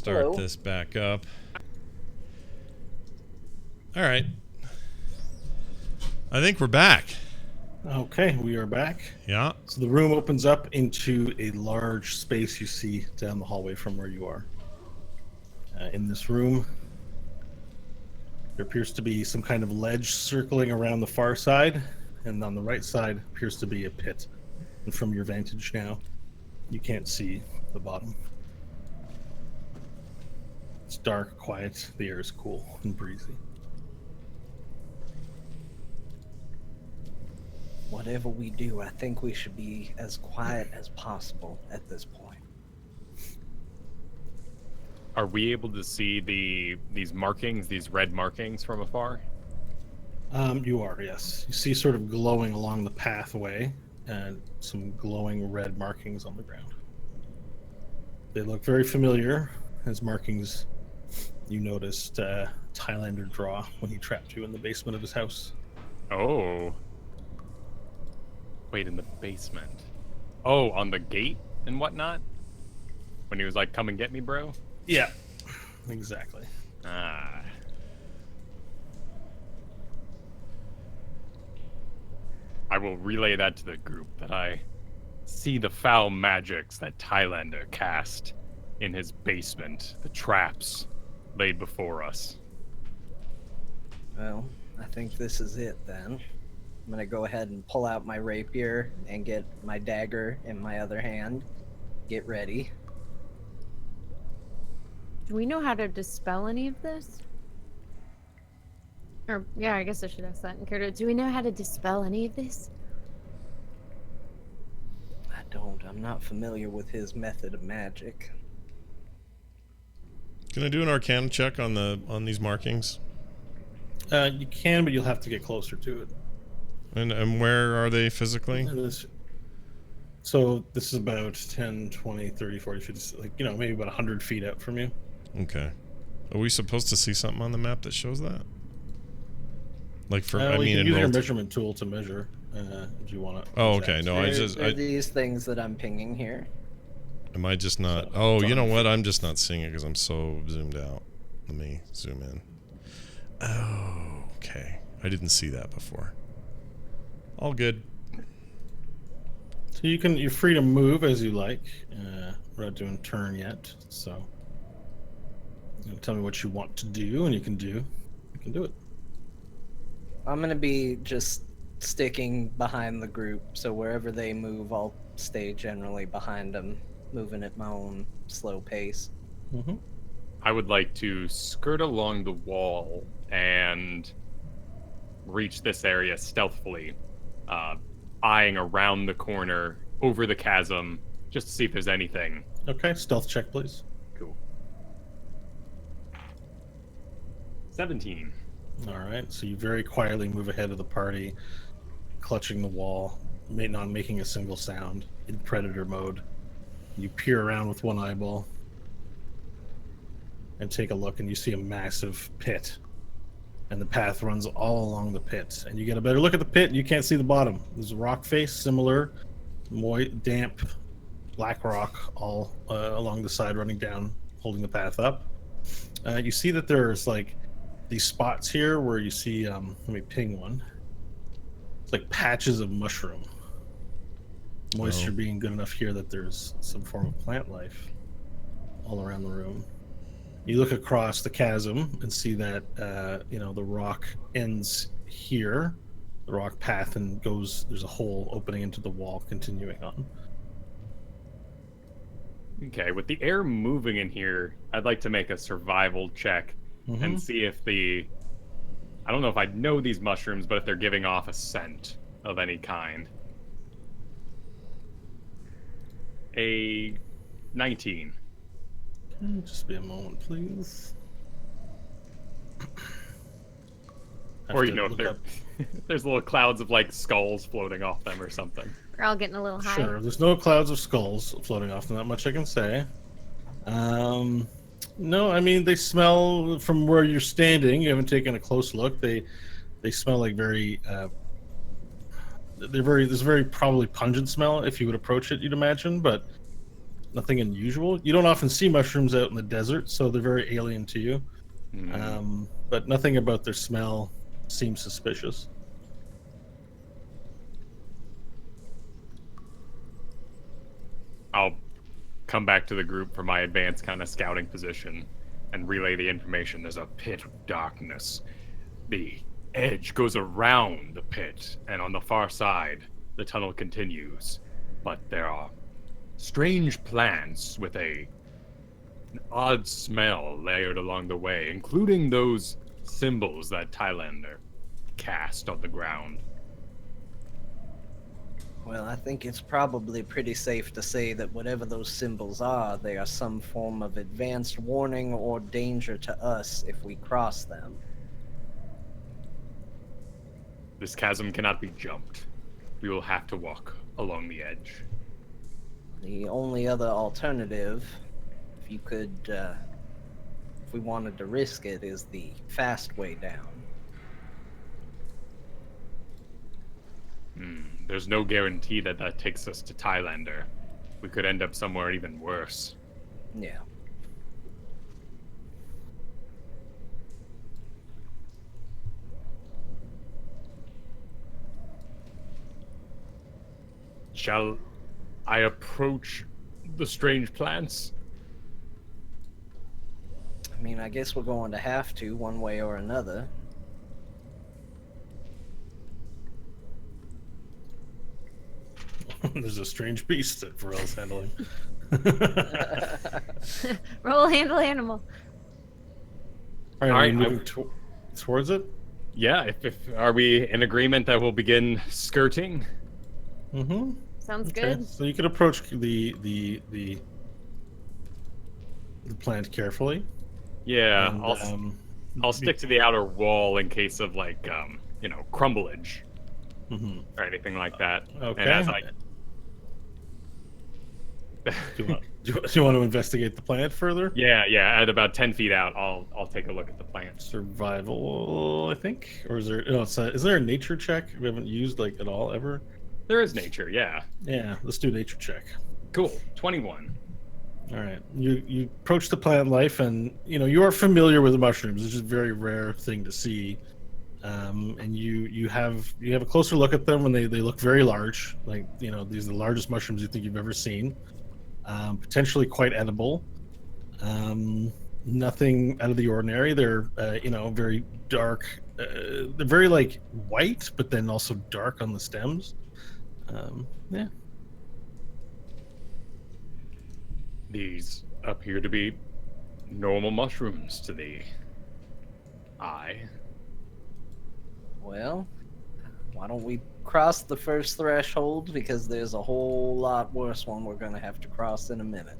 start this back up. All right. I think we're back. Okay, we are back. Yeah. So the room opens up into a large space you see down the hallway from where you are. In this room, there appears to be some kind of ledge circling around the far side, and on the right side appears to be a pit. And from your vantage now, you can't see the bottom. It's dark, quiet, the air is cool and breezy. Whatever we do, I think we should be as quiet as possible at this point. Are we able to see these markings, these red markings from afar? You are, yes. You see sort of glowing along the pathway and some glowing red markings on the ground. They look very familiar as markings you noticed Thailander draw when he trapped you in the basement of his house. Oh. Wait, in the basement. Oh, on the gate and whatnot? When he was like, come and get me, bro? Yeah, exactly. Ah. I will relay that to the group, that I see the foul magics that Thailander cast in his basement, the traps laid before us. Well, I think this is it then. I'm gonna go ahead and pull out my rapier and get my dagger in my other hand. Get ready. Do we know how to dispel any of this? Or, yeah, I guess I should ask that. Do we know how to dispel any of this? I don't. I'm not familiar with his method of magic. Can I do an Arcana check on these markings? You can, but you'll have to get closer to it. And where are they physically? So this is about 10, 20, 30, 40 feet, like, maybe about 100 feet out from you. Okay. Are we supposed to see something on the map that shows that? Like for, you can in use your measurement tool to measure if you want to. Oh, okay. No, these things that I'm pinging here. Am I just not? Oh, you know what? I'm just not seeing it because I'm so zoomed out. Let me zoom in. Oh, okay. I didn't see that before. All good. So you're free to move as you like. We're not doing turn yet, so tell me what you want to do, and you can do it. I'm gonna be just sticking behind the group, so wherever they move, I'll stay generally behind them, moving at my own slow pace. Mm-hmm. I would like to skirt along the wall and reach this area stealthily, eyeing around the corner, over the chasm, just to see if there's anything. Okay, stealth check, please. Cool. 17. All right, so you very quietly move ahead of the party, clutching the wall, not making a single sound, in predator mode. You peer around with one eyeball and take a look, and you see a massive pit. And the path runs all along the pit. And you get a better look at the pit, and you can't see the bottom. There's a rock face, similar, damp, black rock all along the side running down, holding the path up. You see that there's like these spots here where you see, let me ping one. It's like patches of mushroom. Moisture being good enough here that there's some form of plant life all around the room. You look across the chasm and see that, the rock ends here, the rock path, and there's a hole opening into the wall continuing on. Okay, with the air moving in here, I'd like to make a survival check and see if I don't know if I know these mushrooms, but if they're giving off a scent of any kind. A 19. Just be a moment, please. Or, if there's little clouds of, like, skulls floating off them or something. We're all getting a little high. Sure, there's no clouds of skulls floating off them, that much I can say. No, I mean, they smell from where you're standing. You haven't taken a close look. They smell like there's a very probably pungent smell if you would approach it, you'd imagine, but nothing unusual. You don't often see mushrooms out in the desert, so they're very alien to you. But nothing about their smell seems suspicious. I'll come back to the group for my advanced kind of scouting position and relay the information. There's a pit of darkness. The edge goes around the pit, and on the far side, the tunnel continues. But there are strange plants with an odd smell layered along the way, including those symbols that Thailander cast on the ground. Well, I think it's probably pretty safe to say that whatever those symbols are, they are some form of advanced warning or danger to us if we cross them. This chasm cannot be jumped. We will have to walk along the edge. The only other alternative, if you could, if we wanted to risk it, is the fast way down. There's no guarantee that that takes us to Thailander. We could end up somewhere even worse. Yeah. Shall I approach the strange plants? I mean, I guess we're going to have to, one way or another. There's a strange beast that Varel's handling. Roll handle animal. All right, All are right, you moving towards it? Yeah, if are we in agreement that we'll begin skirting? Mm-hmm. Sounds Okay, good. so you can approach the plant carefully. Yeah, And, I'll stick to the outer wall in case of like crumblage mhm. or anything like that. Okay. And as I Do you want to investigate the plant further? yeah, at about 10 feet out, I'll take a look at the plants. Survival, I think, or is there? No, is there a nature check we haven't used like at all ever? There is nature, yeah. Yeah, let's do a nature check. Cool. 21. All right, you approach the plant life, and you are familiar with the mushrooms. It's just a very rare thing to see, and you have a closer look at them, and they look very large. Like these are the largest mushrooms you think you've ever seen. Potentially quite edible. Nothing out of the ordinary. They're very dark. They're very like white, but then also dark on the stems. Yeah. These appear to be normal mushrooms to the eye. Well, why don't we cross the first threshold, because there's a whole lot worse one we're going to have to cross in a minute.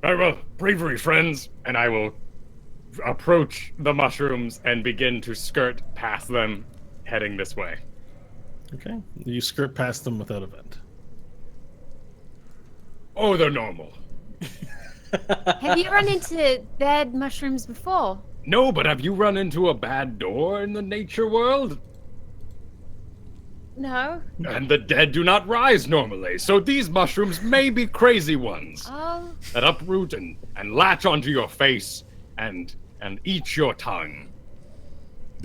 Very well, bravery, friends, and I will approach the mushrooms and begin to skirt past them, heading this way. Okay. You skirt past them without event. Oh, they're normal. Have you run into bad mushrooms before? No, but have you run into a bad door in the nature world? No. And the dead do not rise normally, so these mushrooms may be crazy ones Oh, that uproot and latch onto your face and eat your tongue.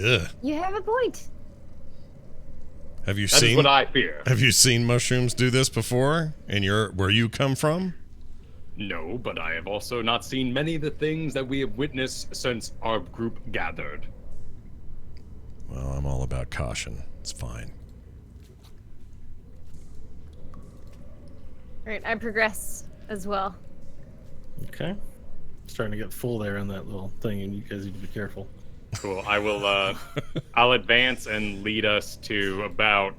Ugh. you have a point. Have you That is seen? what I fear. Have you seen mushrooms do this before? In where you come from? No, but I have also not seen many of the things that we have witnessed since our group gathered. Well, I'm all about caution. It's fine. Right, I progress as well. Okay. Starting to get full there on that little thing, and you guys need to be careful. Cool. I will. I'll advance and lead us to about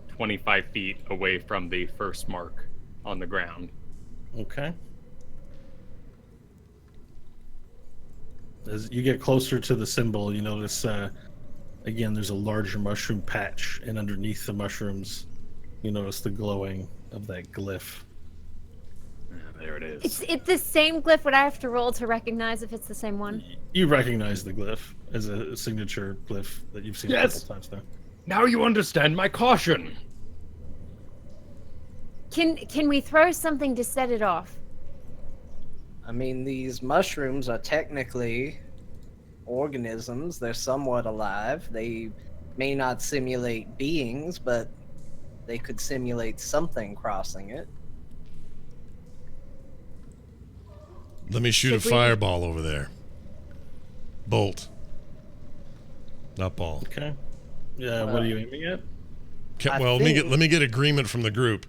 25 feet away from the first mark on the ground. Okay. As you get closer to the symbol, you notice again there's a larger mushroom patch, and underneath the mushrooms, you notice the glowing of that glyph. There it is. It's the same glyph. Would I have to roll to recognize if it's the same one? You recognize the glyph as a signature glyph that you've seen Yes. a couple times now. Now you understand my caution. Can we throw something to set it off? I mean, these mushrooms are technically organisms. They're somewhat alive. They may not simulate beings, but they could simulate something crossing it. Let me shoot Should a we- fireball over there. Bolt. Not ball. Okay. Yeah. What are you aiming at? I Well, think- let me get agreement from the group.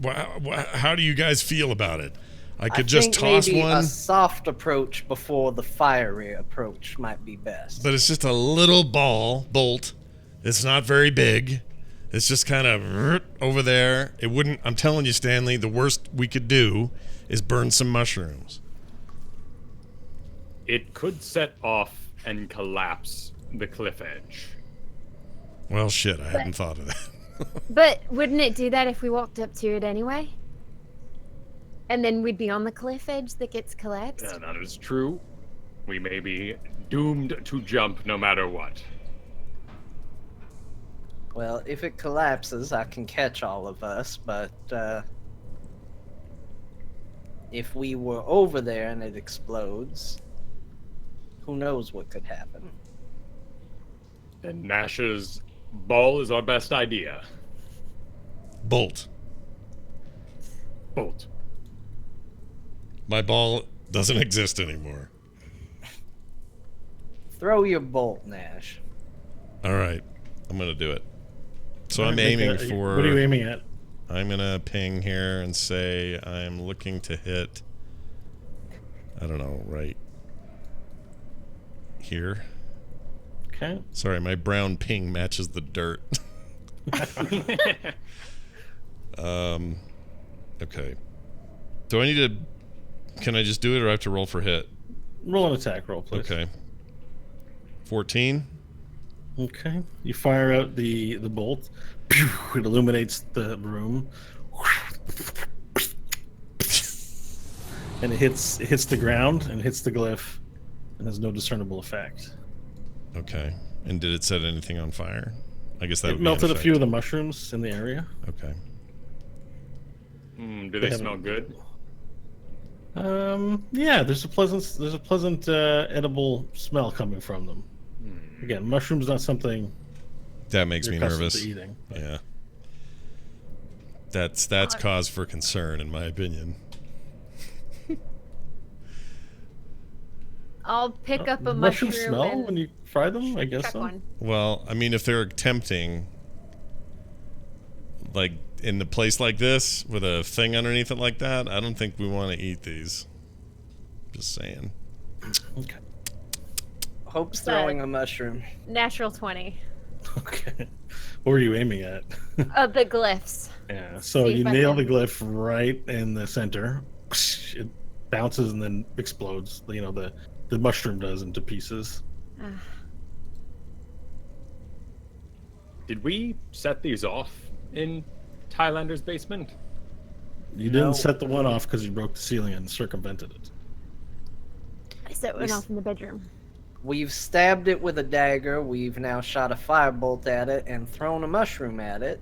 How do you guys feel about it? I could just think toss maybe one, a soft approach before the fiery approach might be best. but it's just a little bolt. It's not very big. It's just kind of over there. It wouldn't. I'm telling you, Stanley. The worst we could do is burn some mushrooms. It could set off and collapse the cliff edge. Well, shit. I hadn't thought of that. But wouldn't it do that if we walked up to it anyway? And then we'd be on the cliff edge that gets collapsed? Yeah, that is true. We may be doomed to jump no matter what. Well, if it collapses, I can catch all of us, but if we were over there and it explodes, who knows what could happen. And Nash's ball is our best idea. Bolt. Bolt. My ball doesn't exist anymore. Throw your bolt, Nash. All right. I'm gonna do it. So I'm Make aiming a- for. What are you aiming at? I'm gonna ping here and say I'm looking to hit. I don't know, right here. Okay. Sorry, my brown ping matches the dirt. Okay. Do I need to? Can I just do it, or I have to roll for hit? Roll an attack roll, please. Okay. 14. Okay. You fire out the bolt. Pew! It illuminates the room. And it hits the ground and hits the glyph and has no discernible effect. Okay. And did it set anything on fire? I guess that It would be melted an a few of effect. the mushrooms in the area. Okay. Do they smell good? Yeah, there's a pleasant edible smell coming from them. Again, mushrooms not something That makes you're me accustomed nervous. to eating. but- Yeah. That's cause for concern, in my opinion. I'll pick up a mushroom mushroom smell and when you fry them. I guess chuck so. one. Well, I mean, if they're tempting, like in a place like this with a thing underneath it like that, I don't think we want to eat these. Just saying. Okay. Hope's throwing a mushroom. Natural 20. Okay. What were you aiming at? Of the glyphs. Yeah. So See if you I nail can- the glyph right in the center. It bounces and then explodes. You know, the mushroom does into pieces. Did we set these off in Thailander's basement? You didn't No. set the one off because you broke the ceiling and circumvented it. I set one This- off in the bedroom. We've stabbed it with a dagger. We've now shot a firebolt at it and thrown a mushroom at it.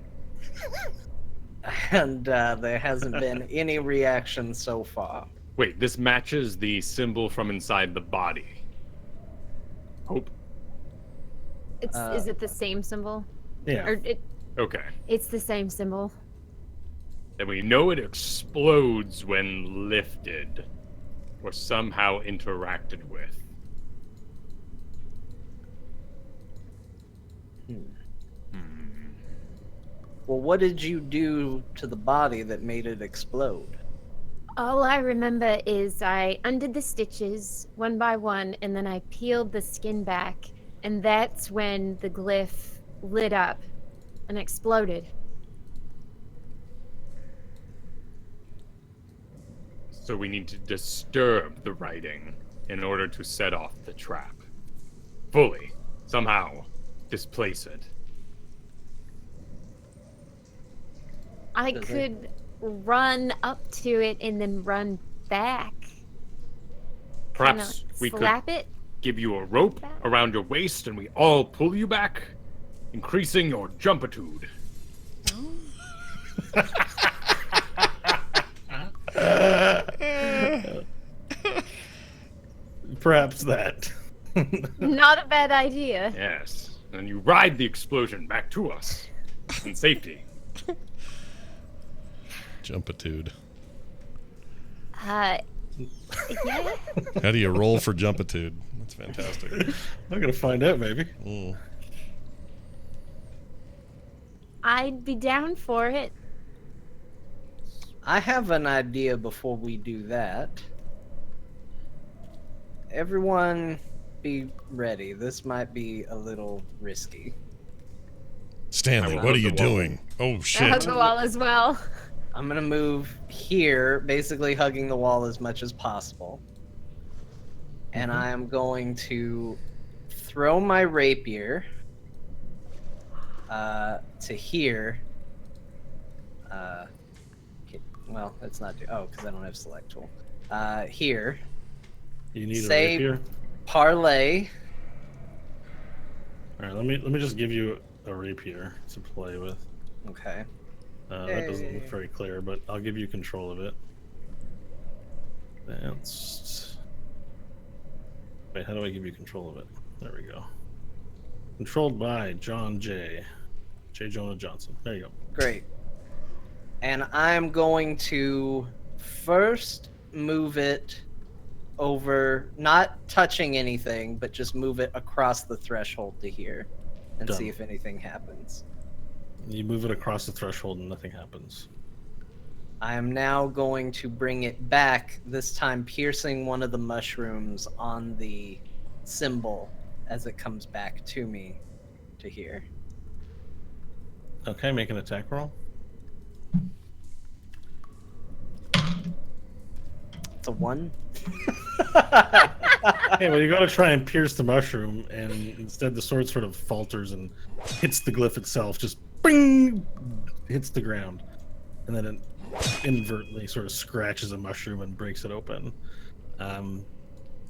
And there hasn't been any reaction so far. Wait, this matches the symbol from inside the body. Hope. Is it the same symbol? Yeah. Or Okay. it's the same symbol. Then we know it explodes when lifted or somehow interacted with. Well, what did you do to the body that made it explode? All I remember is I undid the stitches one by one, and then I peeled the skin back, and that's when the glyph lit up and exploded. So we need to disturb the writing in order to set off the trap. Fully. Somehow displace it. I Does it- could run up to it and then run back. Perhaps Kinda we could slap it. give you a rope around your waist and we all pull you back, increasing your jumpitude. Perhaps that. Not a bad idea. Yes. And you ride the explosion back to us in safety. Jumpitude. Yeah. How do you roll for jumpitude? That's fantastic. I'm gonna find out, maybe. Mm. I'd be down for it. I have an idea before we do that. Everyone be ready. This might be a little risky. Stanley, I what are hug you the wall. doing? Oh I shit! hug the wall as well. I'm gonna move here, basically hugging the wall as much as possible. And I am going to throw my rapier to here. Well, that's not because I don't have select tool. Here, You need Say- a rapier. parlay. All right, let me just give you a rapier to play with. Okay. That doesn't look Yay. very clear, but I'll give you control of it. That's. Wait, how do I give you control of it? There we go. Controlled by John J. Jonah Johnson. There you go. Great. And I'm going to first move it over, not touching anything, but just move it across the threshold to here and Done. see if anything happens. You move it across the threshold and nothing happens. I am now going to bring it back, this time piercing one of the mushrooms on the symbol as it comes back to me to here. Okay, make an attack roll. It's a 1. Hey, well, you gotta try and pierce the mushroom, and instead the sword sort of falters and hits the glyph itself, just bing, hits the ground, and then it inadvertently sort of scratches a mushroom and breaks it open. The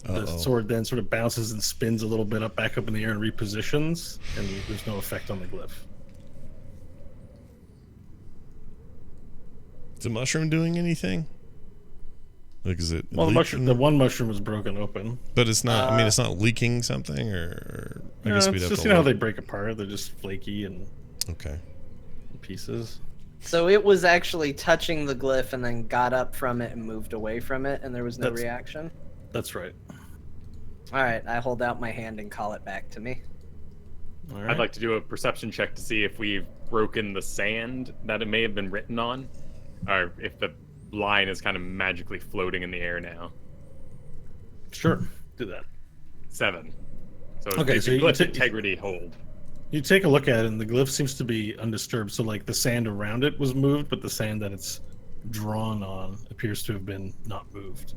Uh-oh. sword then sort of bounces and spins a little bit back up in the air and repositions, and there's no effect on the glyph. Is the mushroom doing anything? Like, is it? Well, leaking? the one mushroom was broken open. But it's not. I mean, it's not leaking something, or I guess we'd it's have just to. how they look. break apart. They're just flaky and Okay. pieces. So it was actually touching the glyph and then got up from it and moved away from it, and there was no That's- reaction? That's right. All right, I hold out my hand and call it back to me. All right. I'd like to do a perception check to see if we've broken the sand that it may have been written on, or if the line is kind of magically floating in the air now. Sure, do that. 7. So Okay, it's so a you glyph ta- integrity hold. You take a look at it, and the glyph seems to be undisturbed. So, like, the sand around it was moved, but the sand that it's drawn on appears to have been not moved.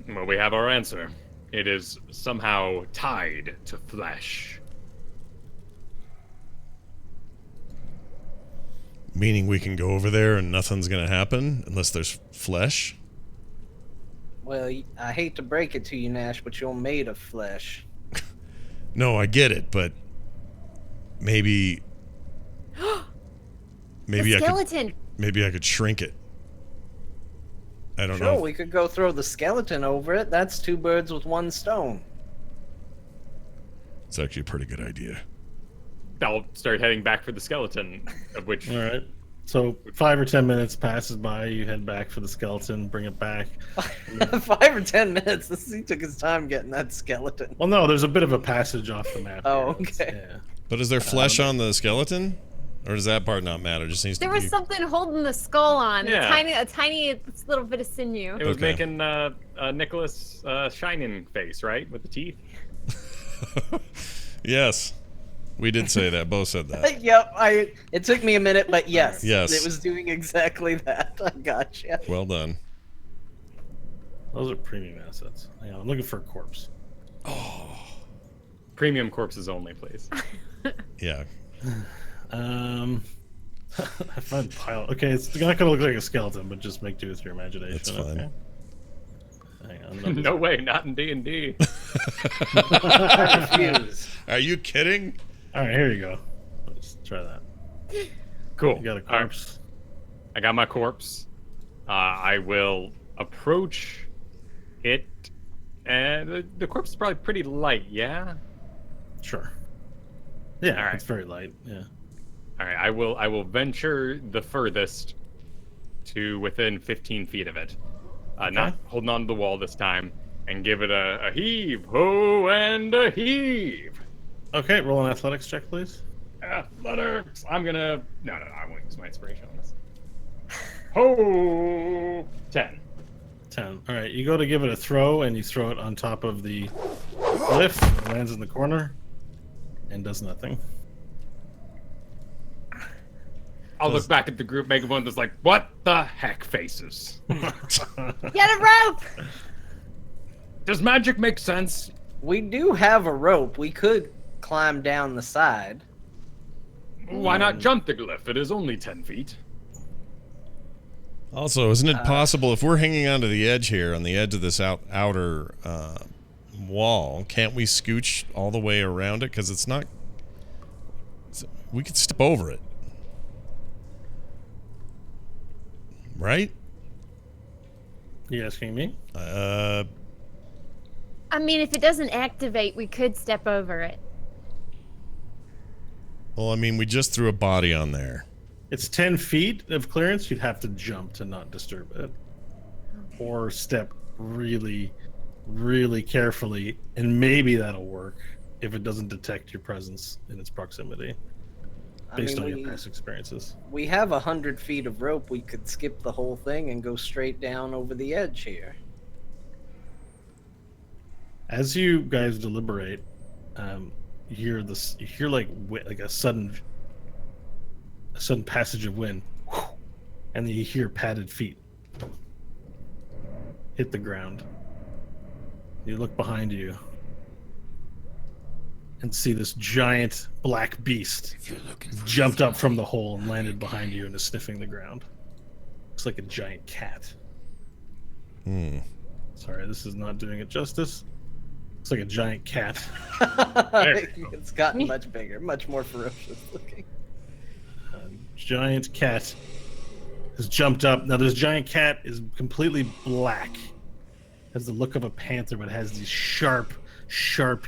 Well, we have our answer. It is somehow tied to flesh. Meaning we can go over there and nothing's gonna happen unless there's flesh. Well, I hate to break it to you, Nash, but you're made of flesh. No, I get it, but maybe The I could skeleton. maybe I could shrink it. I don't Sure, know. we could go throw the skeleton over it. That's 2 birds with 1 stone. It's actually a pretty good idea. I'll start heading back for the skeleton, of which All right. So 5 or 10 minutes passes by. You head back for the skeleton, bring it back. 5 or 10 minutes. He took his time getting that skeleton. Well, no, there's a bit of a passage off the map. Oh, here. It's- okay. Yeah. But is there flesh on the skeleton? Or does that part not matter? It just needs There to was be something holding the skull on. Yeah. A tiny little bit of sinew. it was Okay. making Nicholas shining face, right, with the teeth. Yes. We did say that. Both said that. Yep, it took me a minute, but yes. Yes. It was doing exactly that. I gotcha. Well done. Those are premium assets. Hang on, I'm looking for a corpse. Premium corpses only, please. Yeah. I find pile. Okay, it's not gonna look like a skeleton, but just make do with your imagination. That's fine. Okay? Hang on. No way, not in D&D. I refuse. Are you kidding? All right, here you go. Let's try that. Cool. You got a All right. corpse. I got my corpse. I will approach it, and the corpse is probably pretty light. Yeah. Sure. Yeah, All right. it's very light. Yeah. All right. I will venture the furthest to within 15 feet of it. Not holding on to the wall this time, and give it a heave ho and a heave. Okay, roll an athletics check, please. Athletics. I'm gonna. No, I won't use my inspiration on this. Ho! 10. 10. All right, you go to give it a throw, and you throw it on top of the glyph. It lands in the corner and does nothing. I'll look back at the group, make one that's like, what the heck, faces? Get a rope! Does magic make sense? We do have a rope. We could climb down the side. Why not jump the glyph? It is only 10 feet. Also, isn't it possible if we're hanging onto the edge here, on the edge of this outer wall, can't we scooch all the way around it? Because it's not... We could step over it. Right? You asking me? I mean, if it doesn't activate, we could step over it. Well, I mean, we just threw a body on there. It's 10 feet of clearance. You'd have to jump to not disturb it. Or step really, really carefully, and maybe that'll work if it doesn't detect your presence in its proximity. Based on your past experiences. We have 100 feet of rope. We could skip the whole thing and go straight down over the edge here. As you guys deliberate, you hear this. You hear like a sudden passage of wind, and then you hear padded feet hit the ground. You look behind you and see this giant black beast jumped up from the hole and landed behind you and is sniffing the ground. Looks like a giant cat. Sorry, this is not doing it justice. Looks like a giant cat. It's gotten much bigger, much more ferocious looking. A giant cat has jumped up. Now, this giant cat is completely black. Has the look of a panther, but has these sharp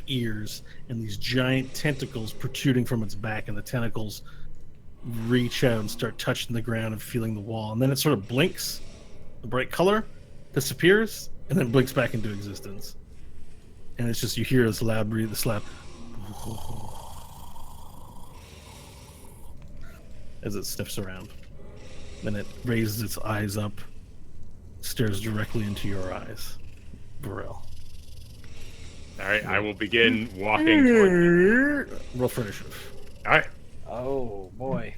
ears and these giant tentacles protruding from its back, and the tentacles reach out and start touching the ground and feeling the wall, and then it sort of blinks, the bright color disappears, and then blinks back into existence. And it's just, you hear this loud breathe, this loud as it sniffs around. Then it raises its eyes up, stares directly into your eyes, Burrell. All right, I will begin walking toward... Roll for initiative. All right. Oh, boy.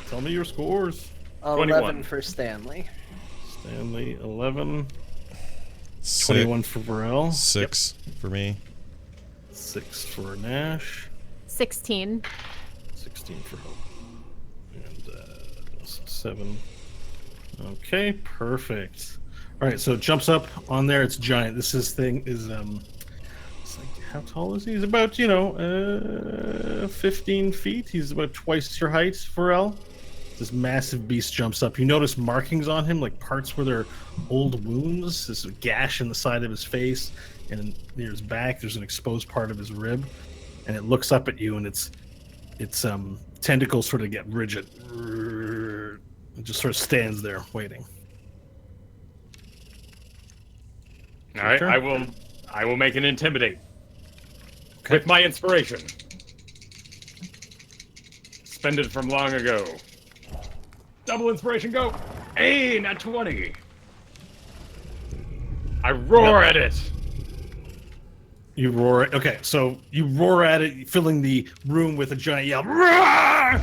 Tell me your scores. 11 21. for Stanley. Stanley, 11. 21 for Burrell. 6 for me. 6 for Nash. 16. 16 for Hope. And 7. Okay, perfect. All right, so it jumps up on there. It's giant. This thing is it's like, how tall is he? He's about 15 feet. He's about twice your height, Pharrell. This massive beast jumps up. You notice markings on him, like parts where there are old wounds. This gash in the side of his face, and near his back, there's an exposed part of his rib. And it looks up at you, and its tentacles sort of get rigid. It just sort of stands there waiting. All right, I will make an intimidate with my inspiration. Spend it from long ago. Double inspiration, go! Hey, not 20. I roar at it. You roar. Okay, so you roar at it, filling the room with a giant yell. Roar!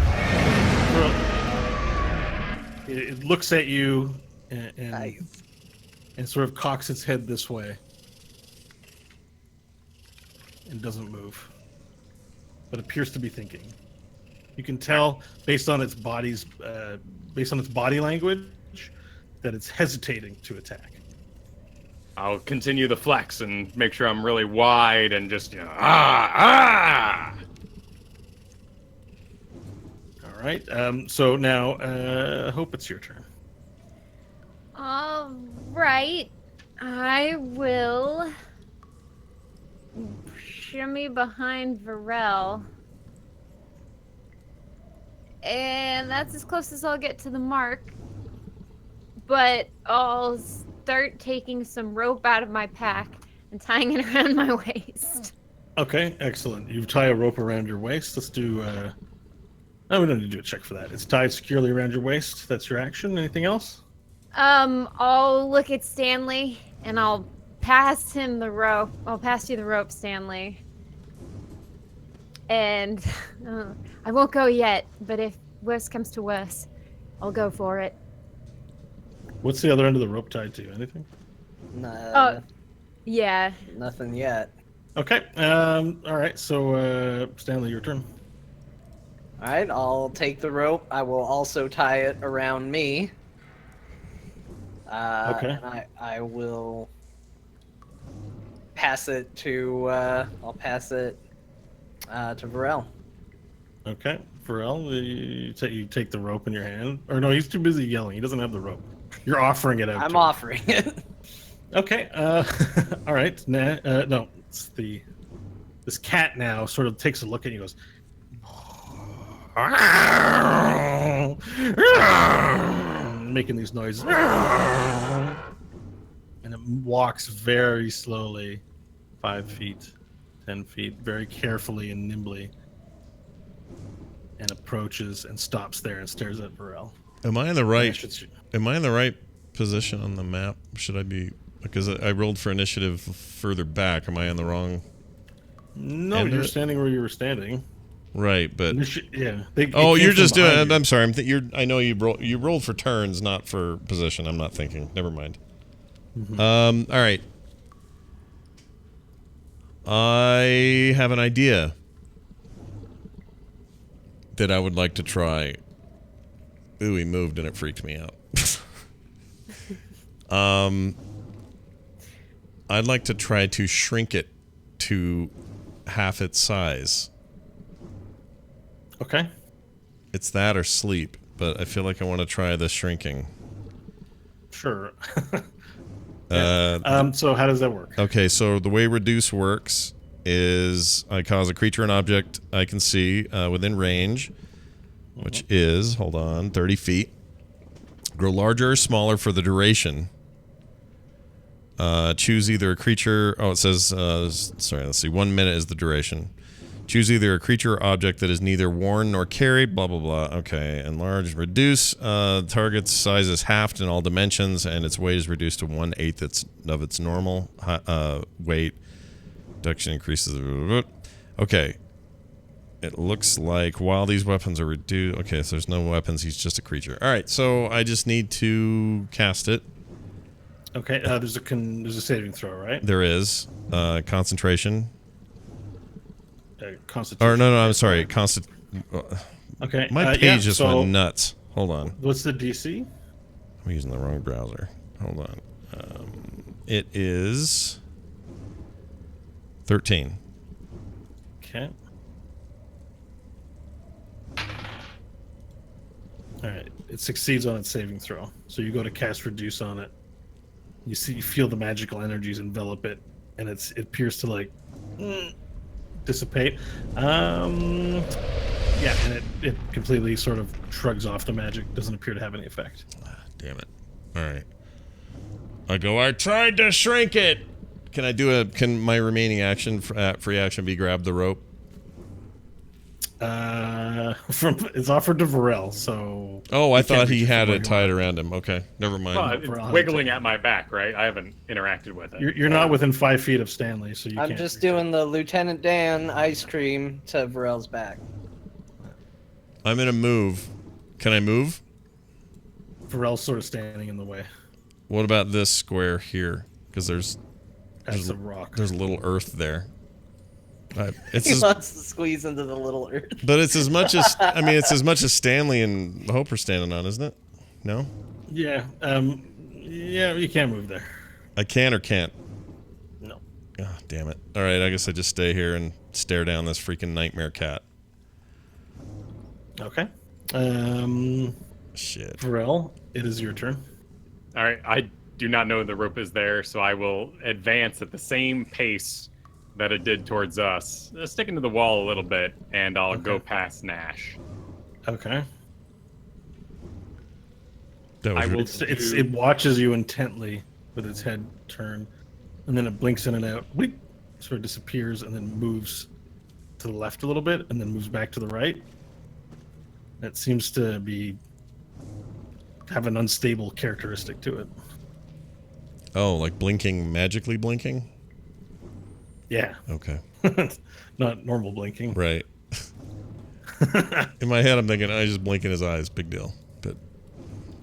It looks at you and sort of cocks its head this way and doesn't move, but appears to be thinking. You can tell based on its body language that it's hesitating to attack. I'll continue the flex and make sure I'm really wide and just, ah! All right. So now, Hope, it's your turn. All right. I will shimmy behind Varel. And that's as close as I'll get to the mark. But I'll start taking some rope out of my pack and tying it around my waist. Okay, excellent. You tie a rope around your waist. Let's do. No, we don't need to do a check for that. It's tied securely around your waist. That's your action. Anything else? I'll look at Stanley and I'll pass him the rope. I'll pass you the rope, Stanley. And I won't go yet, but if worse comes to worse, I'll go for it. What's the other end of the rope tied to? Anything? Nah, Yeah. nothing yet. Okay. All right. So, Stanley, your turn. All right, I'll take the rope. I will also tie it around me. Okay. And I will pass it to. I'll pass it to Varel. Okay. Pharrell, you take the rope in your hand. Or no, he's too busy yelling. He doesn't have the rope. You're offering it out. I'm to him. offering it. Okay. All right. No, it's this cat now sort of takes a look at you and goes, making these noises, and it walks very slowly, 5 feet, 10 feet, very carefully and nimbly, and approaches and stops there and stares at Varel. Am I in the right position on the map? Should I be, because I rolled for initiative further back. Am I on the wrong? No, you're standing where you were standing. Right, but yeah. you're just doing. I'm sorry. I know you rolled for turns, not for position. I'm not thinking. Never mind. Mm-hmm. All right. I have an idea that I would like to try. Ooh, he moved and it freaked me out. I'd like to try to shrink it to half its size. Okay. It's that or sleep, but I feel like I want to try the shrinking. Sure. So how does that work? Okay, so the way reduce works is I cause a creature and object I can see within range, which is, hold on, 30 feet. Grow larger or smaller for the duration. Choose either a creature... Oh, it says... sorry, let's see. 1 minute is the duration. Choose either a creature or object that is neither worn nor carried, blah, blah, blah. Okay, enlarge, reduce. Target's size is halved in all dimensions, and its weight is reduced to 1/8 of its normal weight. Reduction increases... Okay. It looks like while these weapons are reduced... Okay, so there's no weapons, he's just a creature. Alright, so I just need to cast it. Okay, there's a saving throw, right? There is. Concentration. Constitution. Or no, I'm sorry. Okay. My page just went nuts. Hold on. What's the DC? I'm using the wrong browser. Hold on. It is 13. Okay. All right. It succeeds on its saving throw. So you go to cast reduce on it. You feel the magical energies envelop it, and it appears to like dissipate. Yeah, and it completely sort of shrugs off the magic. Doesn't appear to have any effect. Damn it. All right. I tried to shrink it. Can my remaining action, free action, be grab the rope? It's offered to Varel, so... Oh, I thought he had it tied around him. Okay, never mind. Well, it's wiggling at my back, right? I haven't interacted with it. You're not within 5 feet of Stanley, so you can't... I'm just doing the Lieutenant Dan ice cream to Varel's back. I'm in a move. Can I move? Varel's sort of standing in the way. What about this square here? Because there's a rock. There's a little earth there. He wants to squeeze into the little earth. But it's as much as it's as much as Stanley and Hope are standing on, isn't it? No. Yeah. Yeah. You can't move there. I can or can't? No. Ah, damn it. All right, I guess I just stay here and stare down this freaking nightmare cat. Okay. Shit. Varel, it is your turn. All right, I do not know the rope is there, so I will advance at the same pace that it did towards us, sticking to the wall a little bit, and I'll go past Nash. Okay. That was I will It watches you intently with its head turned, and then it blinks in and out, whoop, sort of disappears, and then moves to the left a little bit, and then moves back to the right. It seems to have an unstable characteristic to it. Oh, like blinking, magically blinking? Yeah. Okay. Not normal blinking. Right. In my head, I'm thinking, I just blink in his eyes. Big deal. But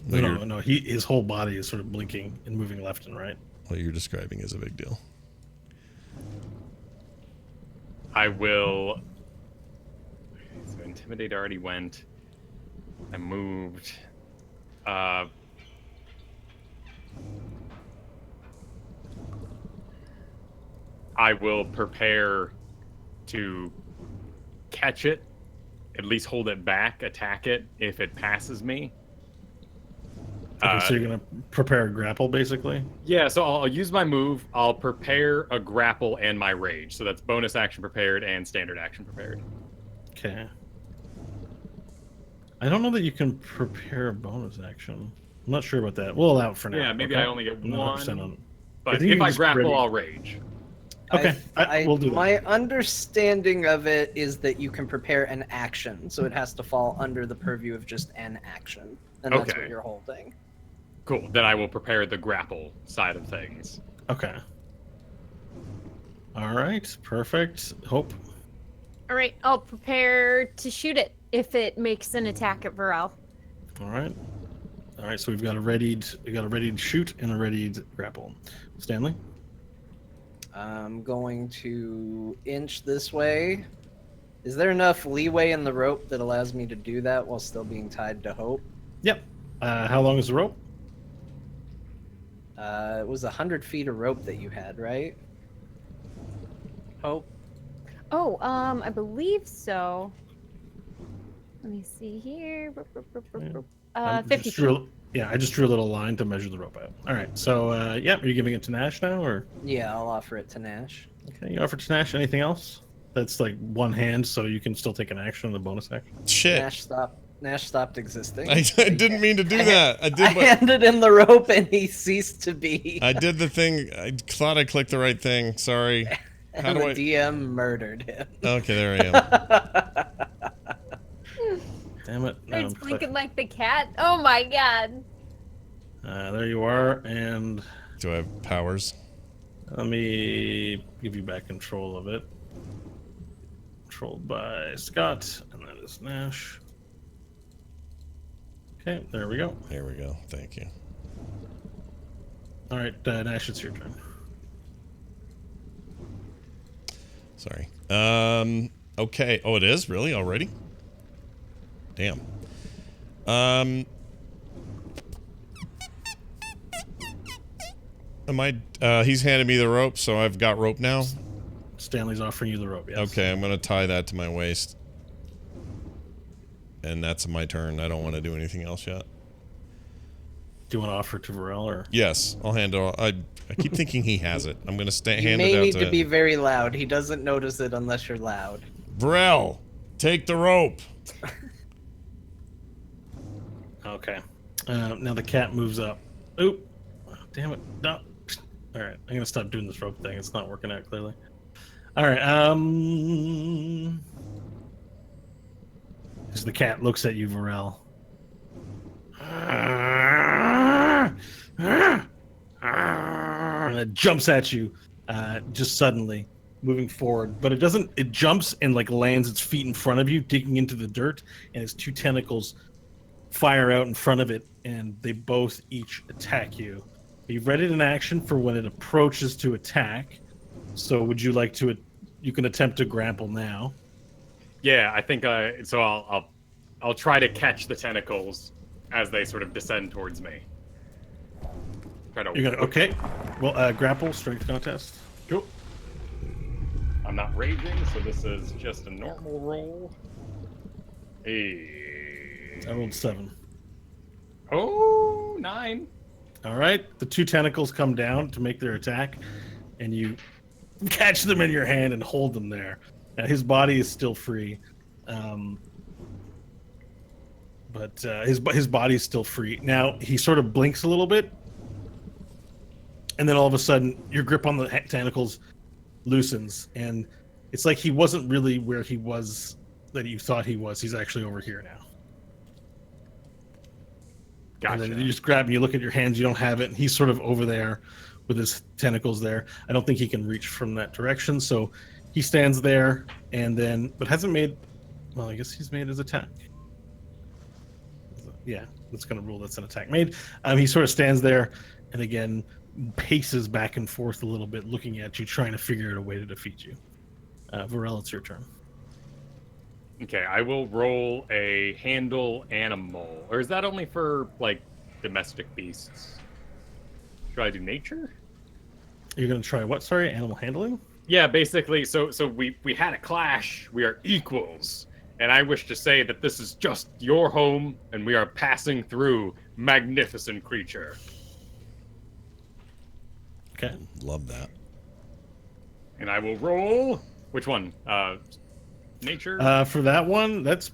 No. His whole body is sort of blinking and moving left and right. what you're describing is a big deal. I will. So Intimidate already went. I moved. I will prepare to catch it, at least hold it back, attack it if it passes me. Okay, so you're gonna prepare a grapple, basically. Yeah, so I'll use my move. I'll prepare a grapple and my rage. So that's bonus action prepared and standard action prepared. Okay. I don't know that you can prepare a bonus action. I'm not sure about that. We'll allow it for now. Yeah, maybe okay? I only get I'm not 100% one. on it. But think you if can I just grapple, ready. I'll rage. Okay, we'll do that. My understanding of it is that you can prepare an action, so it has to fall under the purview of just an action, and that's Okay. what you're holding. Cool. Then I will prepare the grapple side of things. Okay. All right. Perfect. Hope. All right, I'll prepare to shoot it if it makes an attack at Varel. All right. All right. So we got a readied shoot and a readied grapple. Stanley. I'm going to inch this way. Is there enough leeway in the rope that allows me to do that while still being tied to Hope? Yep. How long is the rope? It was 100 feet of rope that you had, right? Hope? Oh, I believe so. Let me see here. I 50 just feet. I just drew a little line to measure the rope out. All right. So, are you giving it to Nash now, or? Yeah, I'll offer it to Nash. Okay, you offer to Nash. Anything else? That's like one hand, so you can still take an action on the bonus action. Shit. Nash stopped existing. I didn't mean to do that. I did. I handed him the rope and he ceased to be. I did the thing. I thought I clicked the right thing. Sorry. How And do the I? DM murdered him. Okay, there I am. Damn it. No, It's blinking like the cat. Oh my god. there you are, and Do I have powers? let me give you back control of it. Controlled by Scott, and that is Nash. Okay, there we go. There we go. Thank you. All right, Nash, it's your turn. Sorry. Okay. Oh, it is really already. Damn. Am I? He's handed me the rope, so I've got rope now. Stanley's offering you the rope. Yes. Okay, I'm gonna tie that to my waist, and that's my turn. I don't want to do anything else yet. Do you want to offer it to Varel, or? Yes, I'll hand it. I keep thinking he has it. I'm gonna You hand it may out need to to be very loud. He doesn't notice it unless you're loud. Varel. Take the rope. Okay. Now the cat moves up. Oop. Oh, damn it. No. All right. I'm gonna stop doing this rope thing. It's not working out clearly. All right. As the cat looks at you, Varel. And it jumps at you, just suddenly, moving forward. But it doesn't. It jumps and like lands its feet in front of you, digging into the dirt, and its two tentacles fire out in front of it, and they both each attack you. You've read it in action for when it approaches to attack. So would you like to? You can attempt to grapple now. Yeah, I think so. I'll try to catch the tentacles as they sort of descend towards me. Try to. You're gonna okay. Well, grapple strength contest. Cool. I'm not raging, so this is just a normal roll. Hey. I rolled 7. Oh, 9. All right. The 2 tentacles come down to make their attack, and you catch them in your hand and hold them there. Now, his body is still free, but his body is still free. Now he sort of blinks a little bit, and then all of a sudden, your grip on the tentacles loosens, and it's like he wasn't really where he was that you thought he was. He's actually over here now. Gotcha. And then you just grab and you look at your hands, you don't have it, and he's sort of over there with his tentacles there. I don't think he can reach from that direction, so he stands there and then, but hasn't made, well, I guess he's made his attack. Yeah, that's going to rule that's an attack made. He sort of stands there and again paces back and forth a little bit, looking at you, trying to figure out a way to defeat you. Varel, it's your turn. Okay, I will roll a handle animal. Or is that only for, like, domestic beasts? Should I do nature? You're going to try what? Sorry, animal handling? Yeah, basically, so we had a clash. We are equals. And I wish to say that this is just your home, and we are passing through, magnificent creature. Okay. Love that. And I will roll... Which one? Nature? For that one, that's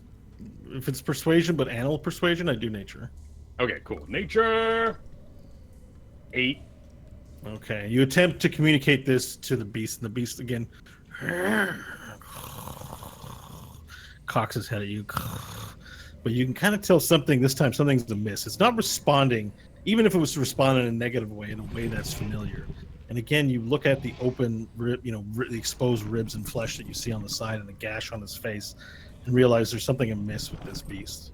if it's persuasion, but animal persuasion, I do nature. Okay, cool. Nature! 8. Okay, you attempt to communicate this to the beast, and the beast again cocks his head at you. But you can kind of tell something's amiss. It's not responding, even if it was to respond in a negative way, in a way that's familiar. And again, you look at the open, the exposed ribs and flesh that you see on the side and the gash on his face, and realize there's something amiss with this beast.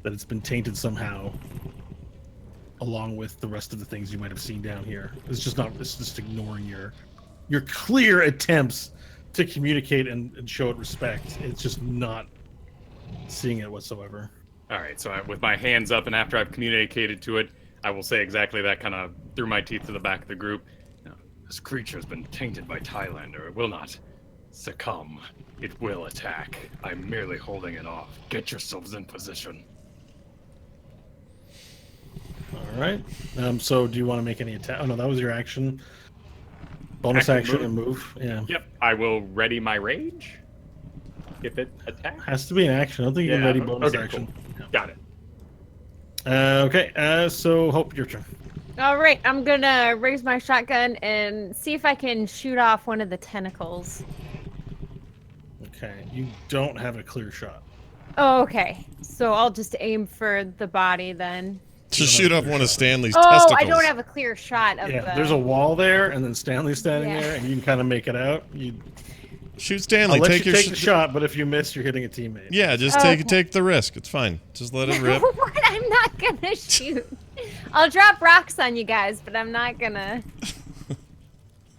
That it's been tainted somehow, along with the rest of the things you might have seen down here. It's just ignoring your clear attempts to communicate and show it respect. It's just not seeing it whatsoever. All right, so with my hands up, and after I've communicated to it, I will say exactly that, kind of through my teeth to the back of the group. Now, this creature has been tainted by Thailander. It will not succumb. It will attack. I'm merely holding it off. Get yourselves in position. All right. So do you want to make any attack? Oh, no, that was your action. Bonus action and move. Yeah. Yep, I will ready my rage if it attacks. Has to be an action. I don't think you can ready bonus action. Cool. Got it. Okay, so Hope, your turn. All right, I'm gonna raise my shotgun and see if I can shoot off one of the tentacles. Okay, you don't have a clear shot. Oh, okay. So I'll just aim for the body then. Just shoot off one of Stanley's testicles. Oh, I don't have a clear shot of the... There's a wall there, and then Stanley's standing there, and you can kind of make it out. Shoot Stanley. I'll let take you your take the shot, but if you miss, you're hitting a teammate. Yeah, just take the risk. It's fine. Just let it rip. What? I'm not gonna shoot. I'll drop rocks on you guys, but I'm not gonna.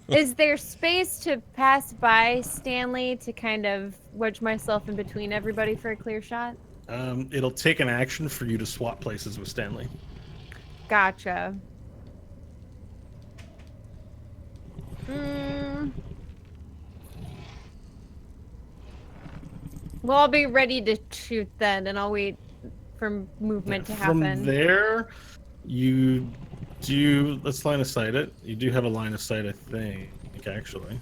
Is there space to pass by Stanley to kind of wedge myself in between everybody for a clear shot? It'll take an action for you to swap places with Stanley. Gotcha. Well, I'll be ready to shoot then, and I'll wait for movement to happen. From there, you do... Let's line of sight it. You do have a line of sight, I think, actually.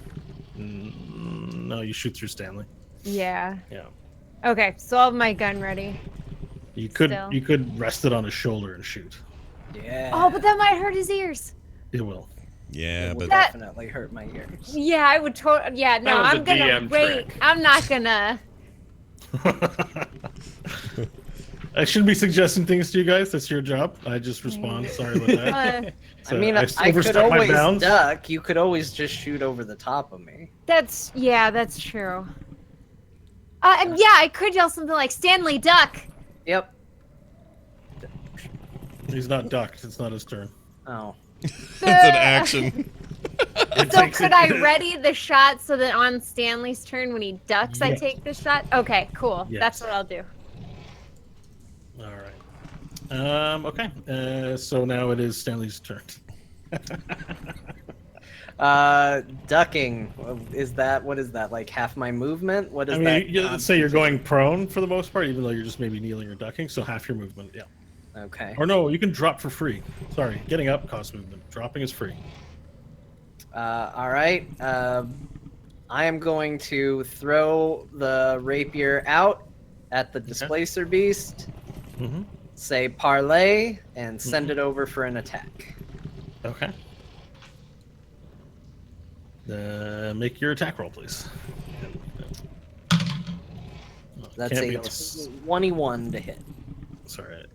No, you shoot through Stanley. Yeah. Yeah. Okay, so I'll have my gun ready. You could rest it on his shoulder and shoot. Yeah. Oh, but that might hurt his ears. It will. Yeah, It but would definitely hurt my ears. Yeah, I would totally. Yeah, no, That was I'm a gonna DM wait. trick. I'm not gonna. I shouldn't be suggesting things to you guys. That's your job. I just respond. Sorry about that. I mean, I could overstepped my always bounds. duck. You could always just shoot over the top of me. That's true. Yeah, I could yell something like "Stanley, duck." Yep. He's not ducked. It's not his turn. Oh. that's an action. So could I ready the shot so that on Stanley's turn when he ducks, I Yes. take the shot? Okay, cool. Yes. That's what I'll do. All right. Okay. So now it is Stanley's turn. Ducking. What is that? Like half my movement? What is I mean, that? let's say you're going prone for the most part, even though you're just maybe kneeling or ducking, so half your movement, yeah. Okay. Or no, you can drop for free. Sorry, getting up costs movement. Dropping is free. All right. I am going to throw the rapier out at the displacer beast, Mm-hmm. say parlay, and send it over for an attack. Okay. Make your attack roll, please. That's Can't a be 21 to hit. Sorry.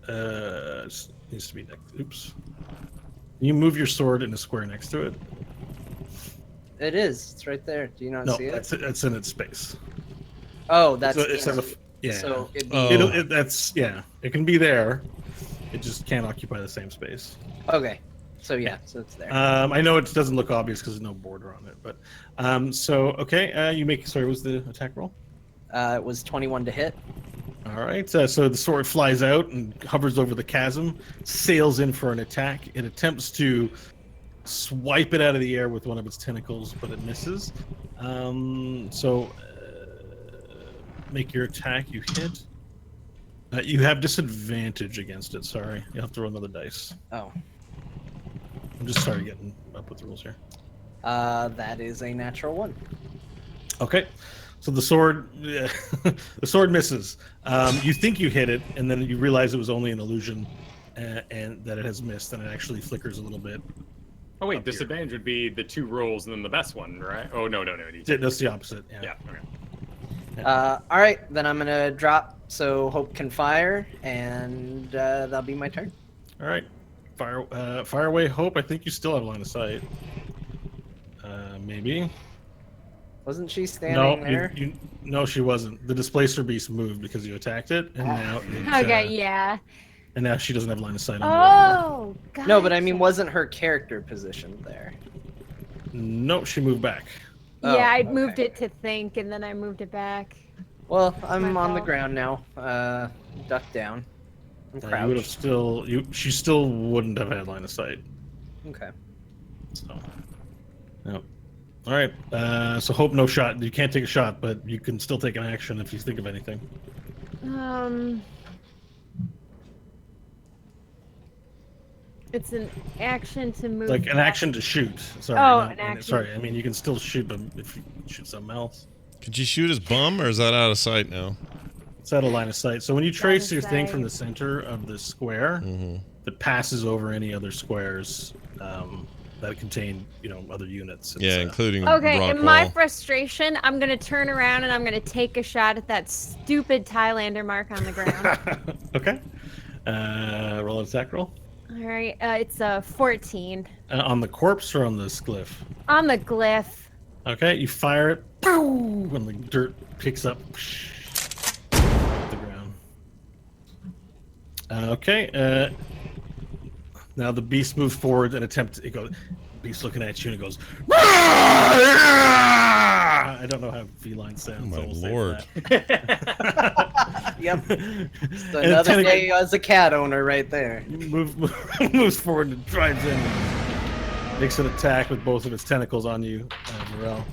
Needs to be next. Oops. You move your sword in a square next to it. It is. It's right there. Do you not No, see it? that's in its space. Oh, that's It says yeah. So it'd be, Oh. That's yeah. It can be there. It just can't occupy the same space. okay. So yeah, so it's there. I know it doesn't look obvious because there's no border on it, but so okay. You make sorry. What was the attack roll? It was 21 to hit. All right. So the sword flies out and hovers over the chasm, sails in for an attack. It attempts to swipe it out of the air with one of its tentacles, but it misses. Make your attack. You hit. You have disadvantage against it. Sorry, you have to roll another dice. Oh. I'm just sorry getting up with the rules here. That is a natural 1. Okay. So the sword, the sword misses. You think you hit it, and then you realize it was only an illusion, and that it has missed, and it actually flickers a little bit. Oh wait, Up here. disadvantage would be the 2 rolls and then the best one, right? Oh no. That's the opposite. Yeah. Yeah. Okay. All right, then I'm gonna drop so Hope can fire, and that'll be my turn. All right. Fire away, Hope. I think you still have line of sight. Maybe. Wasn't she standing there? No, she wasn't. The displacer beast moved because you attacked it, and now Okay, yeah. and now she doesn't have line of sight on you anymore. Oh, God. No, but I mean, wasn't her character positioned there? No, she moved back. Oh, Yeah, I okay. moved it to think, and then I moved it back. Well, I'm My on the fault. ground now. Duck down. I'm You would have crouched. she still wouldn't have had line of sight. Okay. So, yep. All right. So Hope no shot. You can't take a shot, but you can still take an action if you think of anything. It's an action to move. Like an back. action to shoot. Sorry. Oh, not- an action. Sorry. I mean, you can still shoot, but if you shoot something else, Could you shoot his bum, or is that out of sight now? it's out of line of sight. So when you trace of your thing from sight. the center of the square, Mm-hmm. it passes over any other squares that contain, other units. It's, Yeah, including Okay, rock in my wall. frustration, I'm gonna turn around and I'm gonna take a shot at that stupid Thailander mark on the ground. Okay. Roll an attack roll. All right, it's a 14 On the corpse or on the glyph? on the glyph. Okay, you fire it. Boom! When the dirt picks up the ground. Okay. Now the beast moves forward and attempts. It goes. Beast looking at you and it goes. I don't know how feline sounds. Oh, so my we'll save lord. that. Yep. And Another tentacle- day as a cat owner, right there. moves forward and drives in. Makes an attack with both of its tentacles on you, Morel.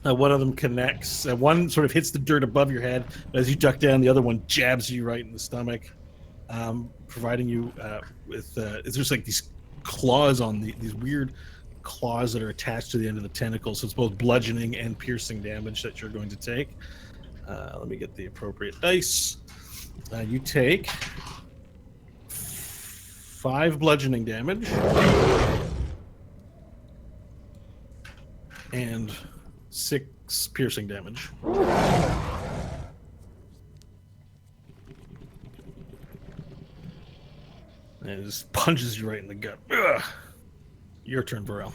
One of them connects. One sort of hits the dirt above your head. As you duck down, the other one jabs you right in the stomach, providing you with. It's just like these claws on these weird claws that are attached to the end of the tentacle. So it's both bludgeoning and piercing damage that you're going to take. Let me get the appropriate dice. You take 5 bludgeoning damage and 6 piercing damage. And it just punches you right in the gut. Ugh. Your turn, Burrell.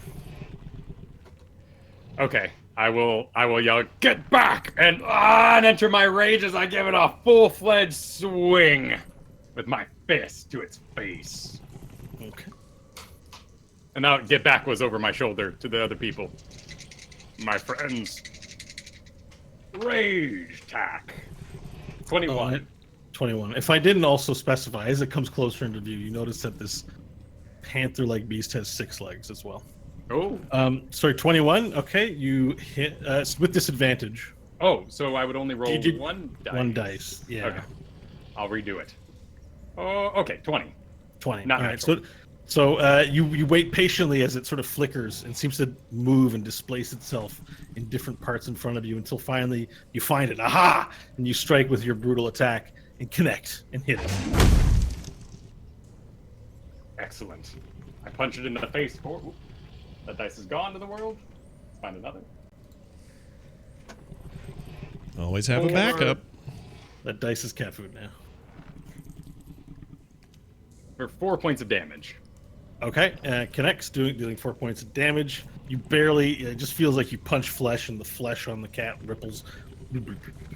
Okay, I will yell, "Get back!" and enter my rage as I give it a full-fledged swing with my fist to its face. Okay. And now "get back" was over my shoulder to the other people. My friends. Rage attack. 21. 21. If I didn't also specify, as it comes closer into view, you notice that this panther-like beast has 6 legs as well. Oh. Sorry, 21. Okay, you hit with disadvantage. Oh, so I would only roll You did 1 dice. 1 dice. Yeah. Okay. I'll redo it. Oh, okay, 20. 20. Not All right. natural. So you wait patiently as it sort of flickers and seems to move and displace itself in different parts in front of you until finally you find it. Aha! And you strike with your brutal attack and connect and hit it. Excellent. I punch it in the face. Oh, that dice is gone to the world. Find another. Always have a Or- backup. That dice is cat food now. For 4 points of damage. Okay, connects, dealing 4 points of damage. You barely, it just feels like you punch flesh, and the flesh on the cat ripples.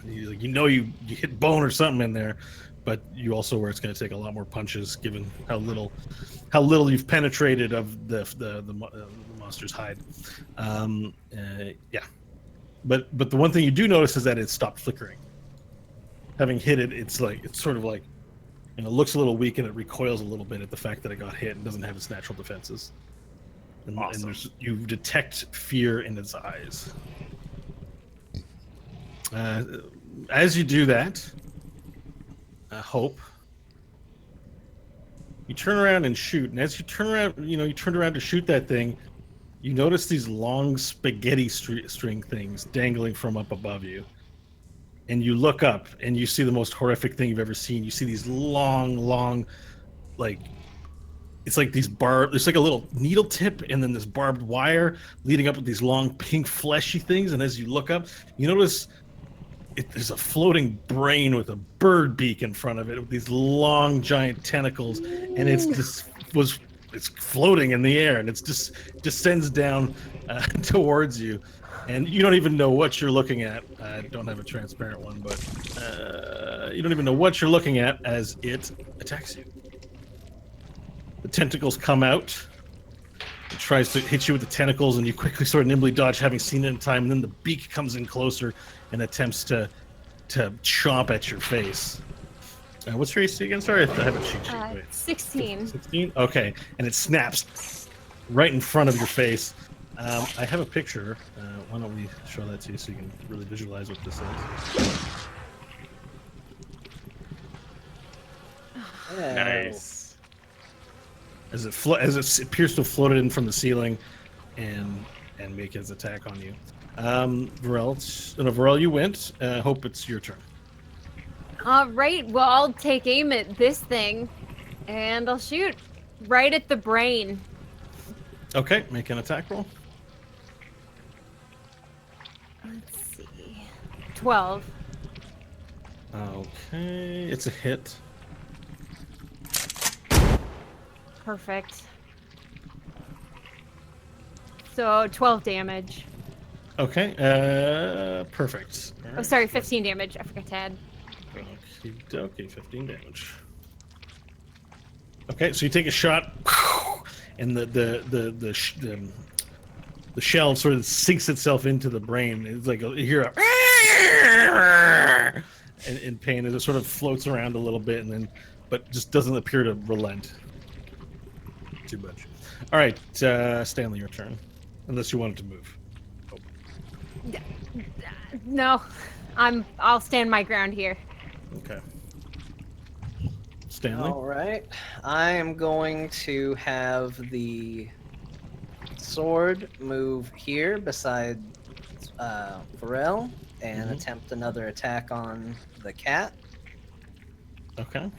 You know you hit bone or something in there, but you also where it's going to take a lot more punches given how little you've penetrated of the monster's hide. Yeah, but the one thing you do notice is that it stopped flickering. Having hit it, it's sort of like. And it looks a little weak, and it recoils a little bit at the fact that it got hit and doesn't have its natural defenses. And, Awesome. and you detect fear in its eyes. As you do that, Hope, you turn around and shoot. And as you turn around, you turned around to shoot that thing, you notice these long spaghetti string things dangling from up above you. And you look up and you see the most horrific thing you've ever seen. You see these long, it's like these there's like a little needle tip and then this barbed wire leading up with these long pink fleshy things. And as you look up, you notice there's a floating brain with a bird beak in front of it with these long giant tentacles. And it's floating in the air and it's just descends down towards you. And you don't even know what you're looking at. I don't have a transparent one, but you don't even know what you're looking at as it attacks you. The tentacles come out. It tries to hit you with the tentacles, and you quickly sort of nimbly dodge, having seen it in time. And then the beak comes in closer and attempts to chomp at your face. What's your AC again? Sorry, I have a cheat sheet. Wait. 16. 16? Okay. And it snaps right in front of your face. I have a picture. Why don't we show that to you so you can really visualize what this is? Nice. As it appears to have floated in from the ceiling, and make its attack on you. Varel, you went. Hope it's your turn. All right. Well, I'll take aim at this thing, and I'll shoot right at the brain. Okay, make an attack roll. Let's see. 12. Okay, it's a hit. Perfect. So 12 damage. Okay, perfect. All Oh, right. sorry, 15 damage. I forgot to add. Okay, 15 damage. Okay, so you take a shot, and the shell sort of sinks itself into the brain. It's like you hear a in pain as it sort of floats around a little bit, and then but just doesn't appear to relent too much. All right, Stanley, your turn. Unless you wanted to move. No, I'll stand my ground here. Okay. Stanley. All right. I am going to have the sword move here beside Varel and attempt another attack on the cat. Okay.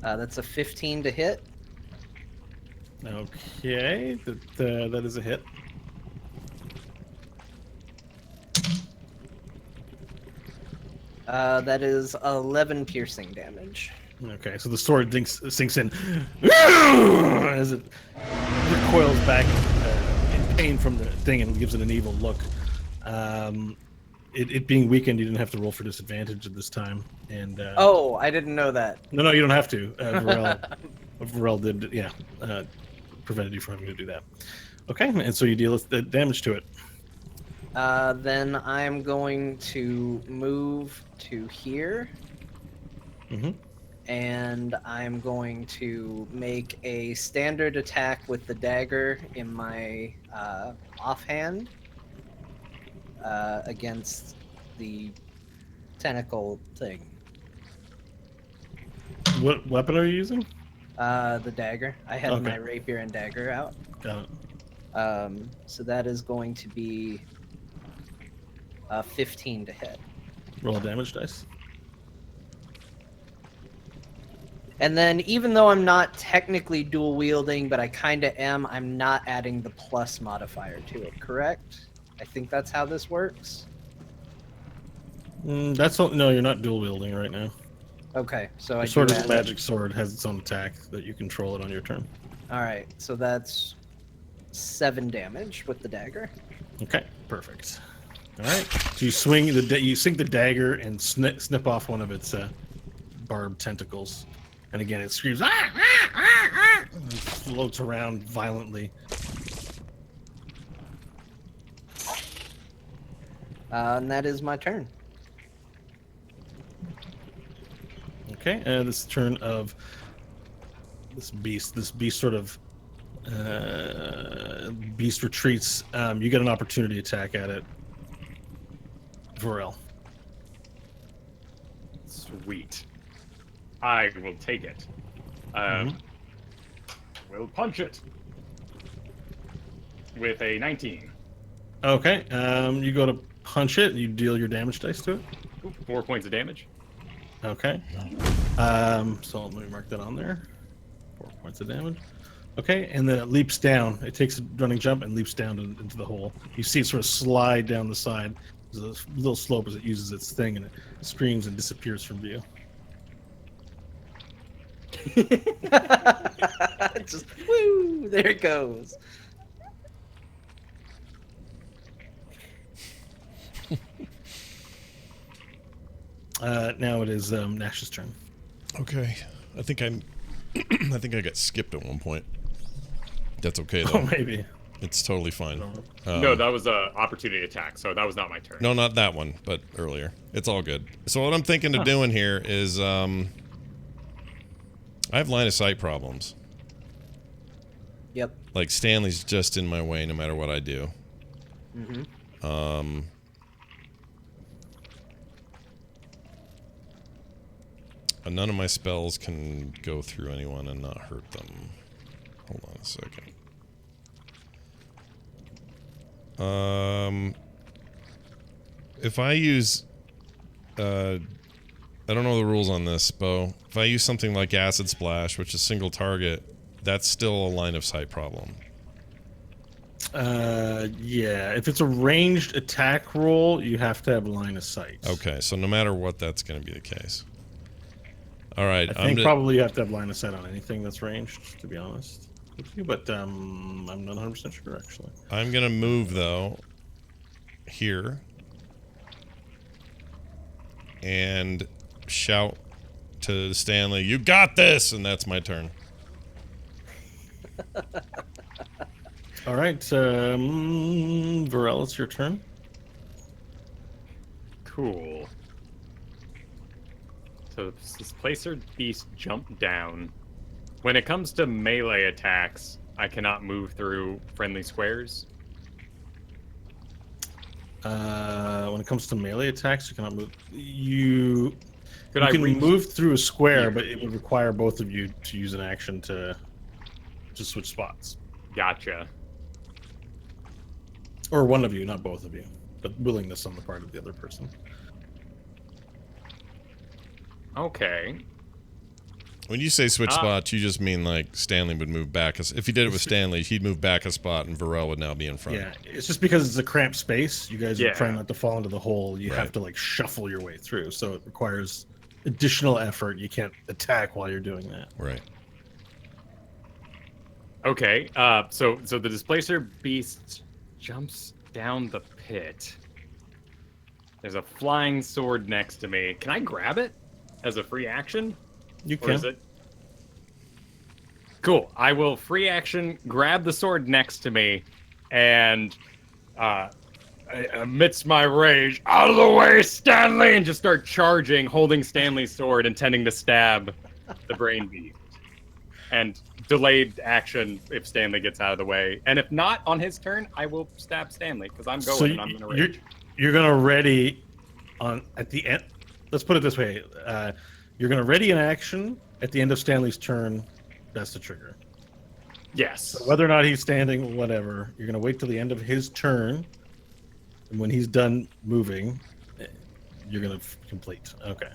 That's a 15 to hit. Okay, that is a hit. That is 11 piercing damage. Okay, so the sword sinks in as it recoils back in pain from the thing and gives it an evil look. It being weakened, you didn't have to roll for disadvantage at this time. And Oh, I didn't know that. no, you don't have to. Varel did, yeah, prevented you from having to do that. Okay, and so you deal the damage to it. Then I'm going to move to here Mm-hmm. And I'm going to make a standard attack with the dagger in my offhand against the tentacle thing. What weapon are you using? The dagger. I had Okay. my rapier and dagger out. Got it. So that is going to be 15 to hit. Roll a damage dice. And then, even though I'm not technically dual wielding, but I kind of am, I'm not adding the plus modifier to it, correct? I think that's how this works. That's all, no, you're not dual wielding right now. Okay, so The I sword do is a add magic sword, has its own attack that you control it on your turn. All right, so that's 7 damage with the dagger. Okay, perfect. All right, so you swing you sink the dagger and snip off one of its barbed tentacles, and again it screams ah, ah, ah, ah, and floats around violently. And that is my turn. Okay, this turn of this beast. This beast sort of beast retreats. You get an opportunity attack at it, Varel. Sweet. I will take it. We'll punch it with a 19. Okay, you go to punch it. You deal your damage dice to it. Ooh, 4 points of damage. Okay. So let me mark that on there. 4 points of damage. Okay, and then it leaps down. It takes a running jump and leaps down into the hole. You see it sort of slide down the side. There's a little slope as it uses its thing, and it screams and disappears from view. Just woo! There it goes. Now it is Nash's turn. Okay. I think I think I got skipped at one point. That's okay though. Oh, maybe. It's totally fine. No, that was a opportunity attack, so that was not my turn. No, not that one, but earlier. It's all good. So what I'm thinking of doing here is, I have line of sight problems. Yep. Like Stanley's just in my way no matter what I do. Mm-hmm. None of my spells can go through anyone and not hurt them. Hold on a second. If I use, I don't know the rules on this, Bo. If I use something like Acid Splash, which is single target, that's still a line of sight problem. Yeah. If it's a ranged attack roll, you have to have line of sight. Okay, so no matter what, that's going to be the case. All right. I think probably you have to have line of sight on anything that's ranged, to be honest with you, but I'm not 100% sure, actually. I'm going to move, though, here. And shout to Stanley, "You got this!" And that's my turn. All right, Varel, it's your turn. Cool. So this placer beast jumped down. When it comes to melee attacks, I cannot move through friendly squares. When it comes to melee attacks, you cannot move. You I can reach move through a square, here? but it would require both of you to use an action to switch spots. Gotcha. Or one of you, not both of you, but willingness on the part of the other person. Okay. When you say switch spots, you just mean like Stanley would move back. If he did it with Stanley, he'd move back a spot and Varel would now be in front. Yeah, it's just because it's a cramped space. You guys are Yeah. trying not to fall into the hole. You Right. have to like shuffle your way through, so it requires additional effort. You can't attack while you're doing that. Right. Okay. So the displacer beast jumps down the pit. There's a flying sword next to me. Can I grab it as a free action? You Or is can. it? Cool. I will free action grab the sword next to me and amidst my rage, out of the way, Stanley, and just start charging, holding Stanley's sword, intending to stab the brain beast. And delayed action if Stanley gets out of the way. And if not on his turn, I will stab Stanley because I'm going and I'm going to rage. You're going to ready at the end. Let's put it this way. You're going to ready an action at the end of Stanley's turn. That's the trigger. Yes. So whether or not he's standing, whatever, you're going to wait till the end of his turn. And when he's done moving, you're going to complete. Okay.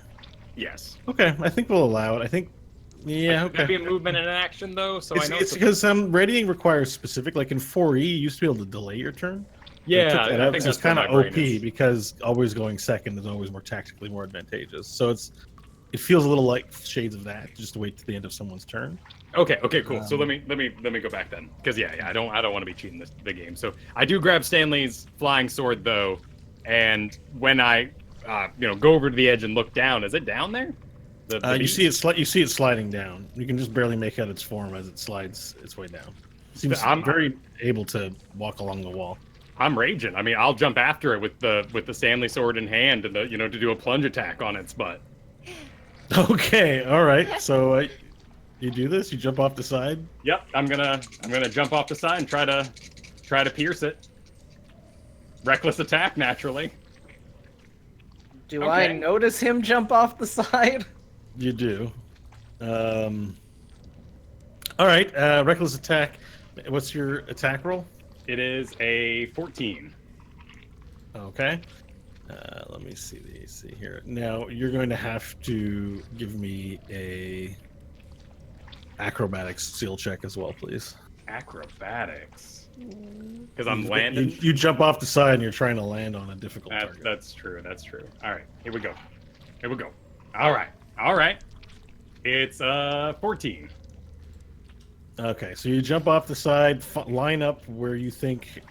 Yes. Okay. I think we'll allow it. I think. Yeah, okay. Could be a movement and an action, though, so I know it's because readying requires specific. Like in 4E, you used to be able to delay your turn. Yeah, I think it's kind of OP because always going second is always more tactically more advantageous. So it feels a little like shades of that. Just to wait to the end of someone's turn. Okay, cool. So let me go back then, because I don't want to be cheating the game. So I do grab Stanley's flying sword though, and when I go over to the edge and look down, is it down there? You see it sliding down. You can just barely make out its form as it slides its way down. Seems very able to walk along the wall. I'm raging. I mean, I'll jump after it with the Stanley sword in hand and to do a plunge attack on its butt. Okay, all right. So you do this. You jump off the side. Yep, I'm gonna jump off the side and try to pierce it. Reckless attack, naturally. Do I notice him jump off the side? You do. All right. Reckless attack. What's your attack roll? It is a 14. Okay. Let me see the AC here. Now you're going to have to give me a acrobatics skill check as well, please. Acrobatics. Because I'm landing. You jump off the side and you're trying to land on a difficult target. That's true. All right, here we go. All right. It's 14. Okay, so you jump off the side, line up where you think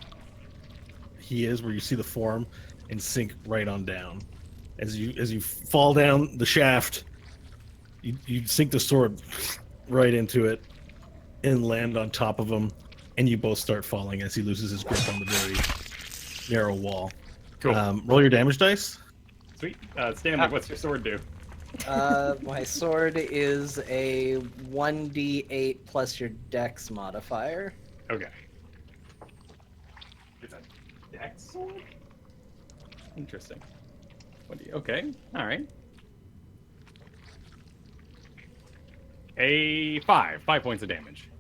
he is, where you see the form, and sink right on down. As you fall down the shaft, you sink the sword right into it and land on top of him, and you both start falling as he loses his grip on the very narrow wall. Cool. Roll your damage dice. Sweet. Stanley, what's your sword do? My sword is a 1d8 plus your dex modifier. Okay. It's a dex sword? Interesting. Okay, alright. A 5 points of damage.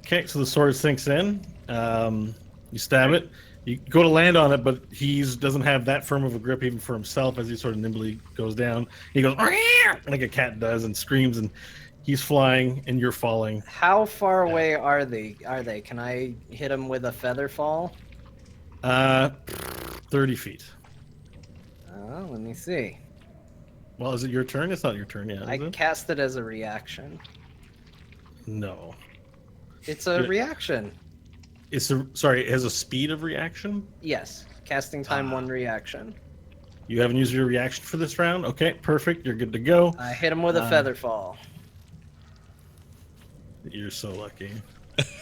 Okay, so the sword sinks in. You stab it. You go to land on it, but he doesn't have that firm of a grip even for himself as he sort of nimbly goes down. He goes like a cat does and screams, and he's flying and you're falling. How far away are they? Can I hit him with a feather fall? 30 feet. Oh, let me see. Well, is it your turn? It's not your turn yet. I cast it as a reaction. No. It's a reaction. It has a speed of reaction? Yes. Casting time 1 reaction. You haven't used your reaction for this round? Okay, perfect. You're good to go. I hit him with a feather fall. You're so lucky.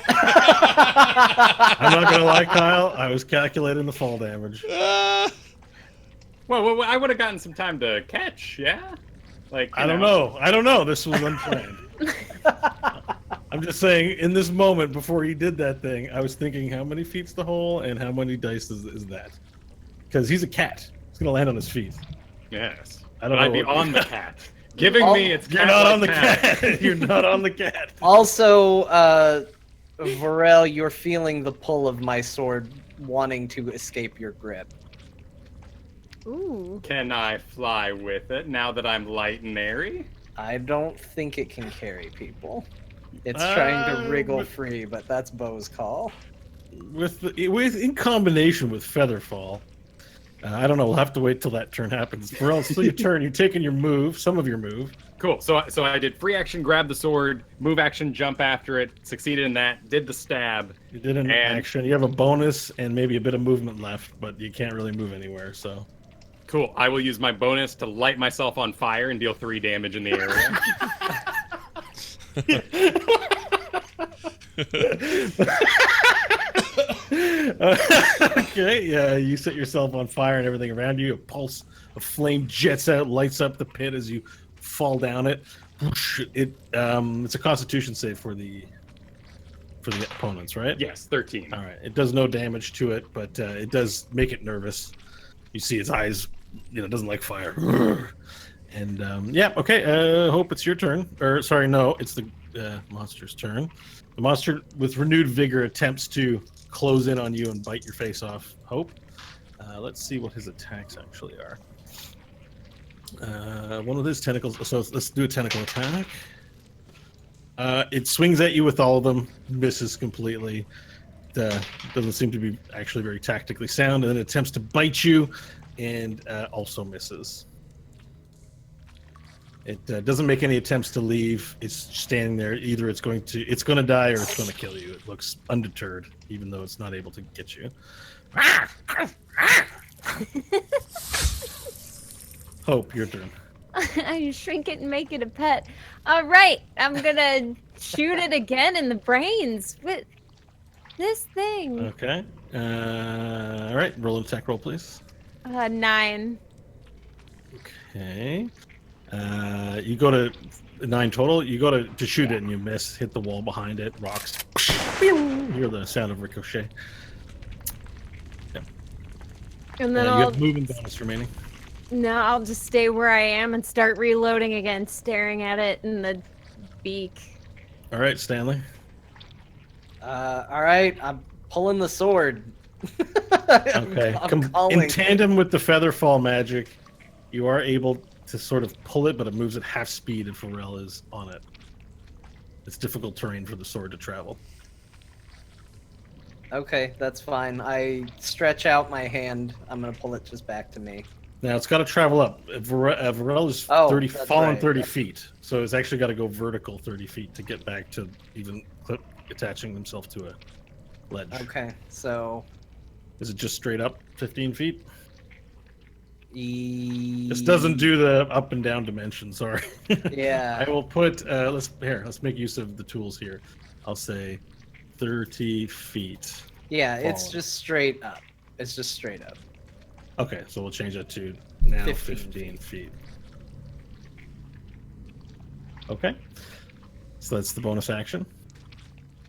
I'm not gonna lie, Kyle. I was calculating the fall damage. Well, I would have gotten some time to catch, yeah? I don't know. This was unplanned. I'm just saying, in this moment before he did that thing, I was thinking, how many feet's the hole and how many dice is that? Because he's a cat. He's gonna land on his feet. Yes. I don't know. I'd be on the cat. Giving me its cat. You're not on the cat. You're not on the cat. Also, Varel, you're feeling the pull of my sword wanting to escape your grip. Ooh. Can I fly with it now that I'm light and airy? I don't think it can carry people. It's trying to wriggle free, but that's Bo's call. In combination with Featherfall, I don't know. We'll have to wait till that turn happens. For else, your turn. You're taking your move, some of your move. Cool. So I did free action, grab the sword, move action, jump after it. Succeeded in that. Did the stab. You did an action. You have a bonus and maybe a bit of movement left, but you can't really move anywhere. So. Cool. I will use my bonus to light myself on fire and deal 3 damage in the area. Okay, yeah, you set yourself on fire and everything around you. A pulse of flame jets out, lights up the pit as you fall down it. It's a Constitution save for the opponents, right? Yes, 13. All right. It does no damage to it, but it does make it nervous. You see its eyes, doesn't like fire. And okay. Hope it's your turn. Or sorry, no, it's the monster's turn. The monster, with renewed vigor, attempts to close in on you and bite your face off. Hope. Let's see what his attacks actually are. One of his tentacles. So let's do a tentacle attack. It swings at you with all of them, misses completely. Doesn't seem to be actually very tactically sound, and then attempts to bite you, and also misses. It doesn't make any attempts to leave. It's standing there. Either it's going to die or it's going to kill you. It looks undeterred, even though it's not able to get you. Hope, your turn. I shrink it and make it a pet. All right, I'm gonna shoot it again in the brains with this thing. Okay. All right. Roll an attack roll, please. 9. Okay. You go to 9 total. You go to shoot it and you miss. Hit the wall behind it. Rocks. You hear the sound of ricochet. Yep. And then You I'll have movement bonus remaining. I'll just stay where I am and start reloading again, staring at it in the beak. All right, Stanley. All right, I'm pulling the sword. Okay. I'm calling. In tandem with the featherfall magic, you are able to sort of pull it, but it moves at half speed if Pharrell is on it. It's difficult terrain for the sword to travel. Okay, that's fine. I stretch out my hand. I'm gonna pull it just back to me. Now it's got to travel up. Varel is Oh, 30, that's fallen right. 30 feet, so it's actually got to go vertical 30 feet to get back to even attaching himself to a ledge. Okay, so Is it just straight up 15 feet? This This doesn't do the up and down dimension. Sorry. Yeah. I will put. Let's make use of the tools here. I'll say 30 feet. Yeah, it's Fallen. just straight up. It's just straight up. Okay, so we'll change that to now 15 15 feet. Okay. So that's the bonus action.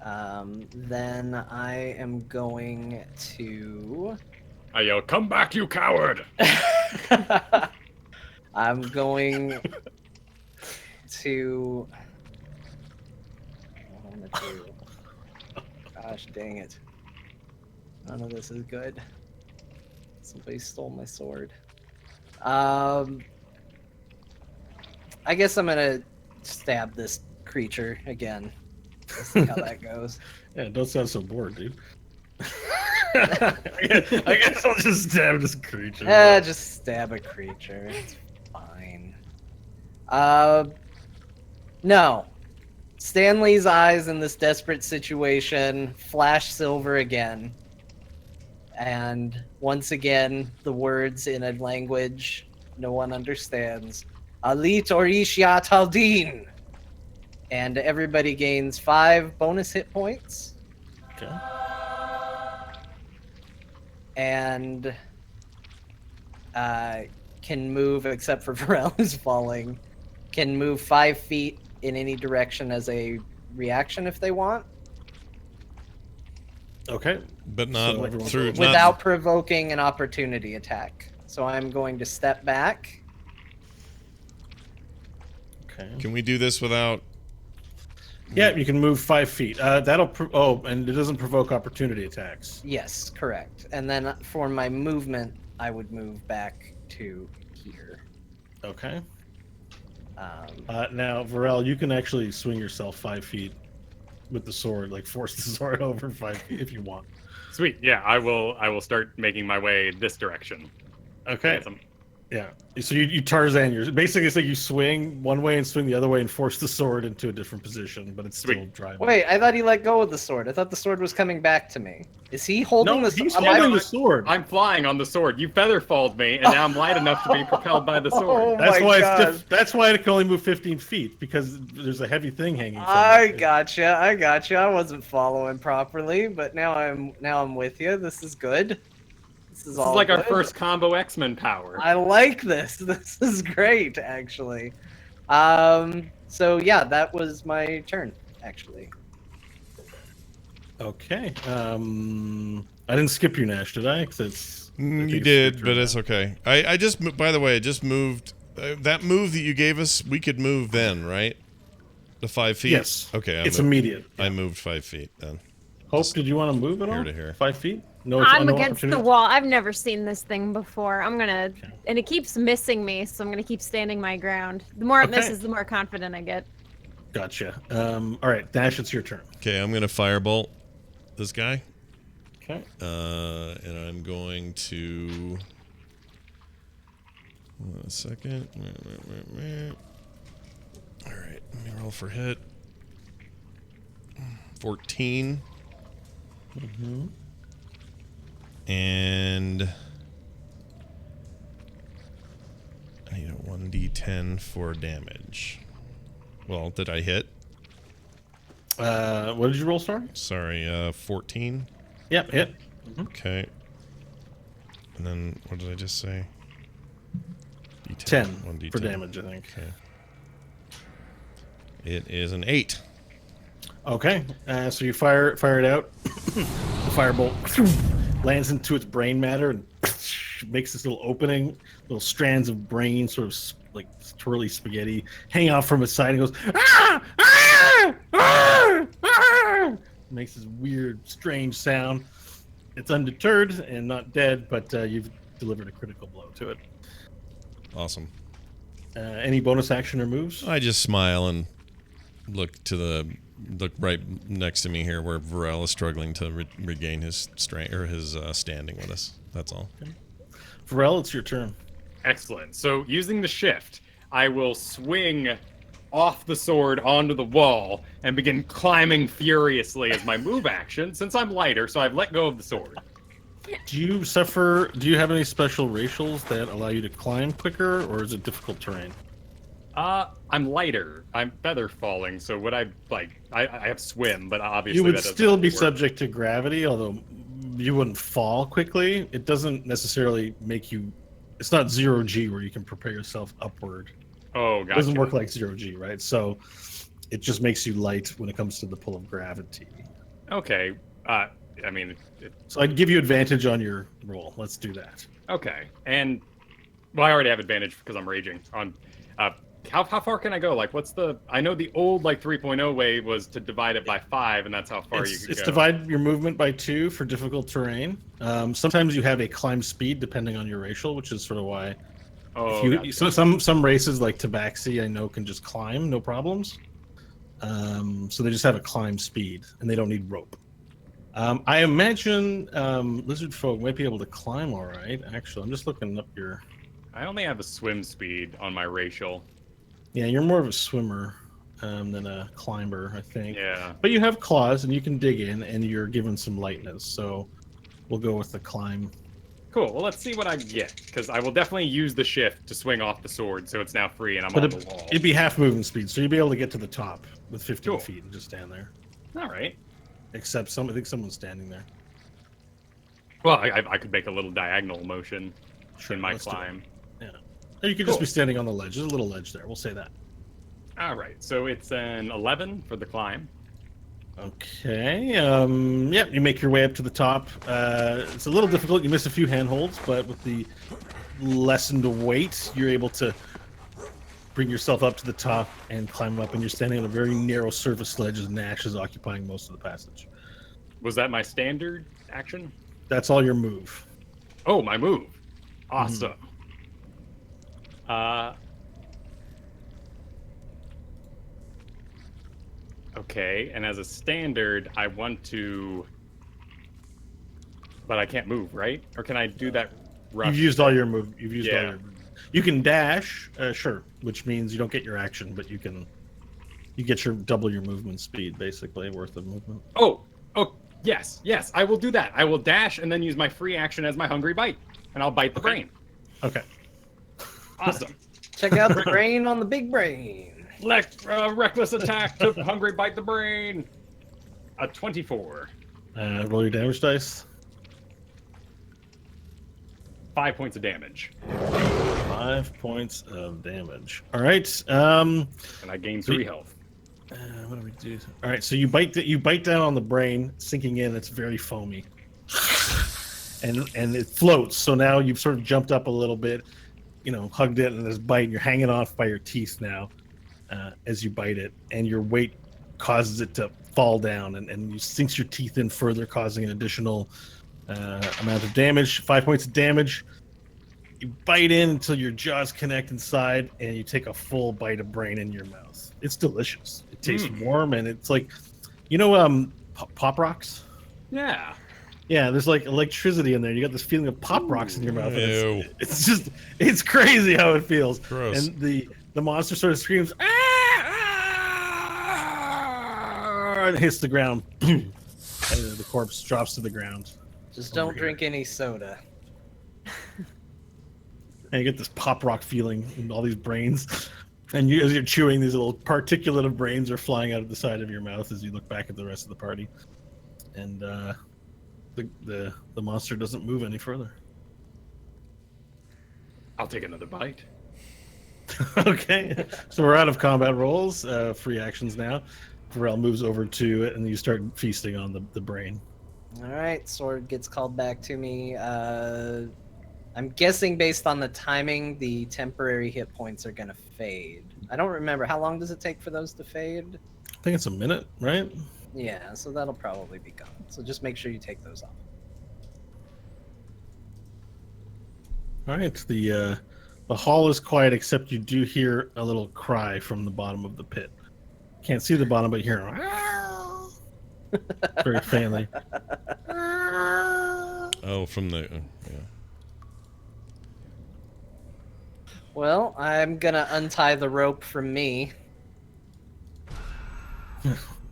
Then I am going to. I yell, "Come back, you coward!" I'm going to. What am I gonna do? Gosh dang it. None of this is good. Somebody stole my sword. I guess I'm gonna stab this creature again. Let's see how that goes. Yeah, don't sound so bored, dude. I guess I'll just stab this creature. Just stab a creature. It's fine. No. Stanley's eyes in this desperate situation flash silver again. And once again, the words in a language no one understands. Alit Orish Taldin. And everybody gains 5 bonus hit points. Okay. And can move, except for Varel who's falling, can move 5 feet in any direction as a reaction if they want, Okay. But not So everyone's through. without provoking an opportunity attack. So I'm going to step back. Okay. Can we do this without? Yeah, you can move 5 feet. And it doesn't provoke opportunity attacks. Yes, correct. And then for my movement, I would move back to here. Okay. Um, Now, Varel, you can actually swing yourself 5 feet with the sword, like force the sword over 5 feet if you want. Sweet. Yeah, I will start making my way this direction. Okay. Yes, Yeah. So you Tarzan. You're basically it's like you swing one way and swing the other way and force the sword into a different position, but it's still Sweet. driving. Wait, I thought he let go of the sword. I thought the sword was coming back to me. Is he holding No, the he's sword? holding the sword. I'm flying on the sword. You featherfalled me, and now I'm light enough to be propelled by the Oh sword. That's my why god. that's why it can only move 15 feet because there's a heavy thing hanging. From I it. gotcha. I wasn't following properly, but now I'm with you. This is good. This is This is all like our good. first combo X-Men power. I like this. This is great, actually. So yeah, that was my turn, actually. Okay. I didn't skip you, Nash, did I? 'Cause I think You it's your did, turn but it's now. okay. I just, by the way, I just moved. That move that you gave us, we could move then, right? The 5 feet? Yes. Okay, It's immediate. I Yeah. moved 5 feet then. Hope, did you want to move at all? here to here. 5 feet? No, I'm no against the opportunity? wall. I've never seen this thing before. I'm gonna, Okay. and it keeps missing me, so I'm gonna keep standing my ground. The more it Okay. misses, the more confident I get. Gotcha. All right, Dash, it's your turn. Okay, I'm gonna firebolt this guy. Okay. And I'm going to. Hold on a second. All right, let me roll for hit. 14. Mm-hmm. And I need a 1d10 for damage. Well, did I hit? What did you roll, sorry? Sorry, 14. Yep, hit. Okay. And then, what did I just say? D10. 10 1d10. for damage, I think. Okay. It is an 8. Okay, so you fire it out. The firebolt lands into its brain matter and makes this little opening. Little strands of brain, sort of like twirly spaghetti, hang out from its side and goes. Ah! Ah! Ah! Ah! Makes this weird, strange sound. It's undeterred and not dead, but you've delivered a critical blow to it. Awesome. Any bonus action or moves? I just smile and look right next to me here, where Varel is struggling to regain his strength or his standing with us. That's all. Varel, it's your turn. Excellent. So using the shift, I will swing off the sword onto the wall and begin climbing furiously as my move action, since I'm lighter, so I've let go of the sword. Do you have any special racials that allow you to climb quicker, or is it difficult terrain? I'm lighter. I'm feather falling, so would I have swim, but obviously You would that doesn't still be work. subject to gravity, although you wouldn't fall quickly. It doesn't necessarily make you. It's not 0G where you can prepare yourself upward. Oh, It gotcha. doesn't work like 0G, right? So it just makes you light when it comes to the pull of gravity. Okay. I mean, So I'd give you advantage on your roll. Let's do that. okay. And well, I already have advantage because I'm raging. On how far can I go? Like, what's the? I know the old 3.0 way was to divide it by 5, and that's how far you could go. Divide your movement by 2 for difficult terrain. Sometimes you have a climb speed depending on your racial, which is sort of why. Oh, If gotcha. so some races like Tabaxi I know can just climb, no problems. So they just have a climb speed and they don't need rope. I imagine lizard folk might be able to climb all right. Actually, I'm just looking up your. I only have a swim speed on my racial. Yeah, you're more of a swimmer than a climber, I think. Yeah. But you have claws and you can dig in, and you're given some lightness. So we'll go with the climb. Cool. Well, let's see what I get, because I will definitely use the shift to swing off the sword, so it's now free and I'm But on the wall. it'd be half movement speed, so you'd be able to get to the top with 15 Cool. feet and just stand there. All right. Except I think someone's standing there. Well, I could make a little diagonal motion Sure, in my let's do it. climb. Yeah. Or you could Cool. just be standing on the ledge. There's a little ledge there. We'll say that. All right. So it's an 11 for the climb. Okay. Yeah, you make your way up to the top. It's a little difficult. You miss a few handholds, but with the lessened weight, you're able to bring yourself up to the top and climb up. And you're standing on a very narrow surface ledge as Nash is occupying most of the passage. Was that my standard action? That's all your move. Oh, my move. Awesome. Okay, and as a standard, I want to... But I can't move, right? Or can I do that rush? You've used all your move. You've used all Yeah. your You can dash, sure, which means you don't get your action, but you get your double your movement speed, basically, worth of movement. Oh, yes, I will do that. I will dash and then use my free action as my hungry bite, and I'll bite the brain. Okay. Awesome. Check out the brain on the big brain. Reckless attack to hungry bite the brain. A 24. Roll your damage dice. 5 points of damage. 5 points of damage. All right. And I gain 3 health. What do we do? All right. So you bite down on the brain, sinking in. It's very foamy, and it floats. So now you've sort of jumped up a little bit, hugged it, and this bite. You're hanging off by your teeth now, as you bite it, and your weight causes it to fall down, and you sinks your teeth in further, causing an additional amount of damage. 5 points of damage. You bite in until your jaws connect inside, and you take a full bite of brain in your mouth. It's delicious. It tastes warm, and it's like, Pop Rocks? Yeah. Yeah, there's like electricity in there. You got this feeling of Pop Rocks in your mouth. Ew. It's crazy how it feels. Gross. And the monster sort of screams, "Ah! Ah!" and hits the ground. And the corpse drops to the ground. Just don't drink any soda. And you get this pop rock feeling in all these brains. And as you're chewing, these little particulate of brains are flying out of the side of your mouth as you look back at the rest of the party. And the monster doesn't move any further. I'll take another bite. Okay, so we're out of combat rolls. Free actions now. Varel moves over to it, and you start feasting on the brain. All right, sword gets called back to me. I'm guessing based on the timing, the temporary hit points are gonna fade. I don't remember. How long does it take for those to fade? I think it's a minute, right? Yeah, so that'll probably be gone. So just make sure you take those off. All right, the hall is quiet, except you do hear a little cry from the bottom of the pit. Can't see the bottom, but you hear very faintly. Oh, from the yeah. Well, I'm gonna untie the rope from me.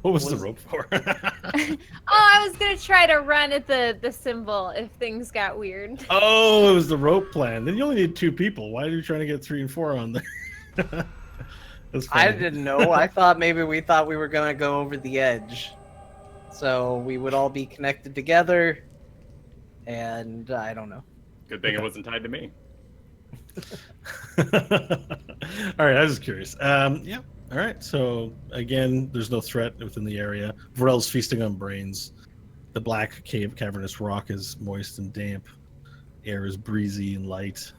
What was the rope for? I was gonna try to run at the symbol if things got weird. Oh, it was the rope plan. Then you only need 2 people. Why are you trying to get 3 and 4 on there? That's funny. I didn't know. I thought maybe we were gonna go over the edge, so we would all be connected together. And I don't know. Good thing it wasn't tied to me. All right, I was just curious. Yeah. All right. So again, there's no threat within the area. Varel's feasting on brains. The black cavernous rock is moist and damp. Air is breezy and light.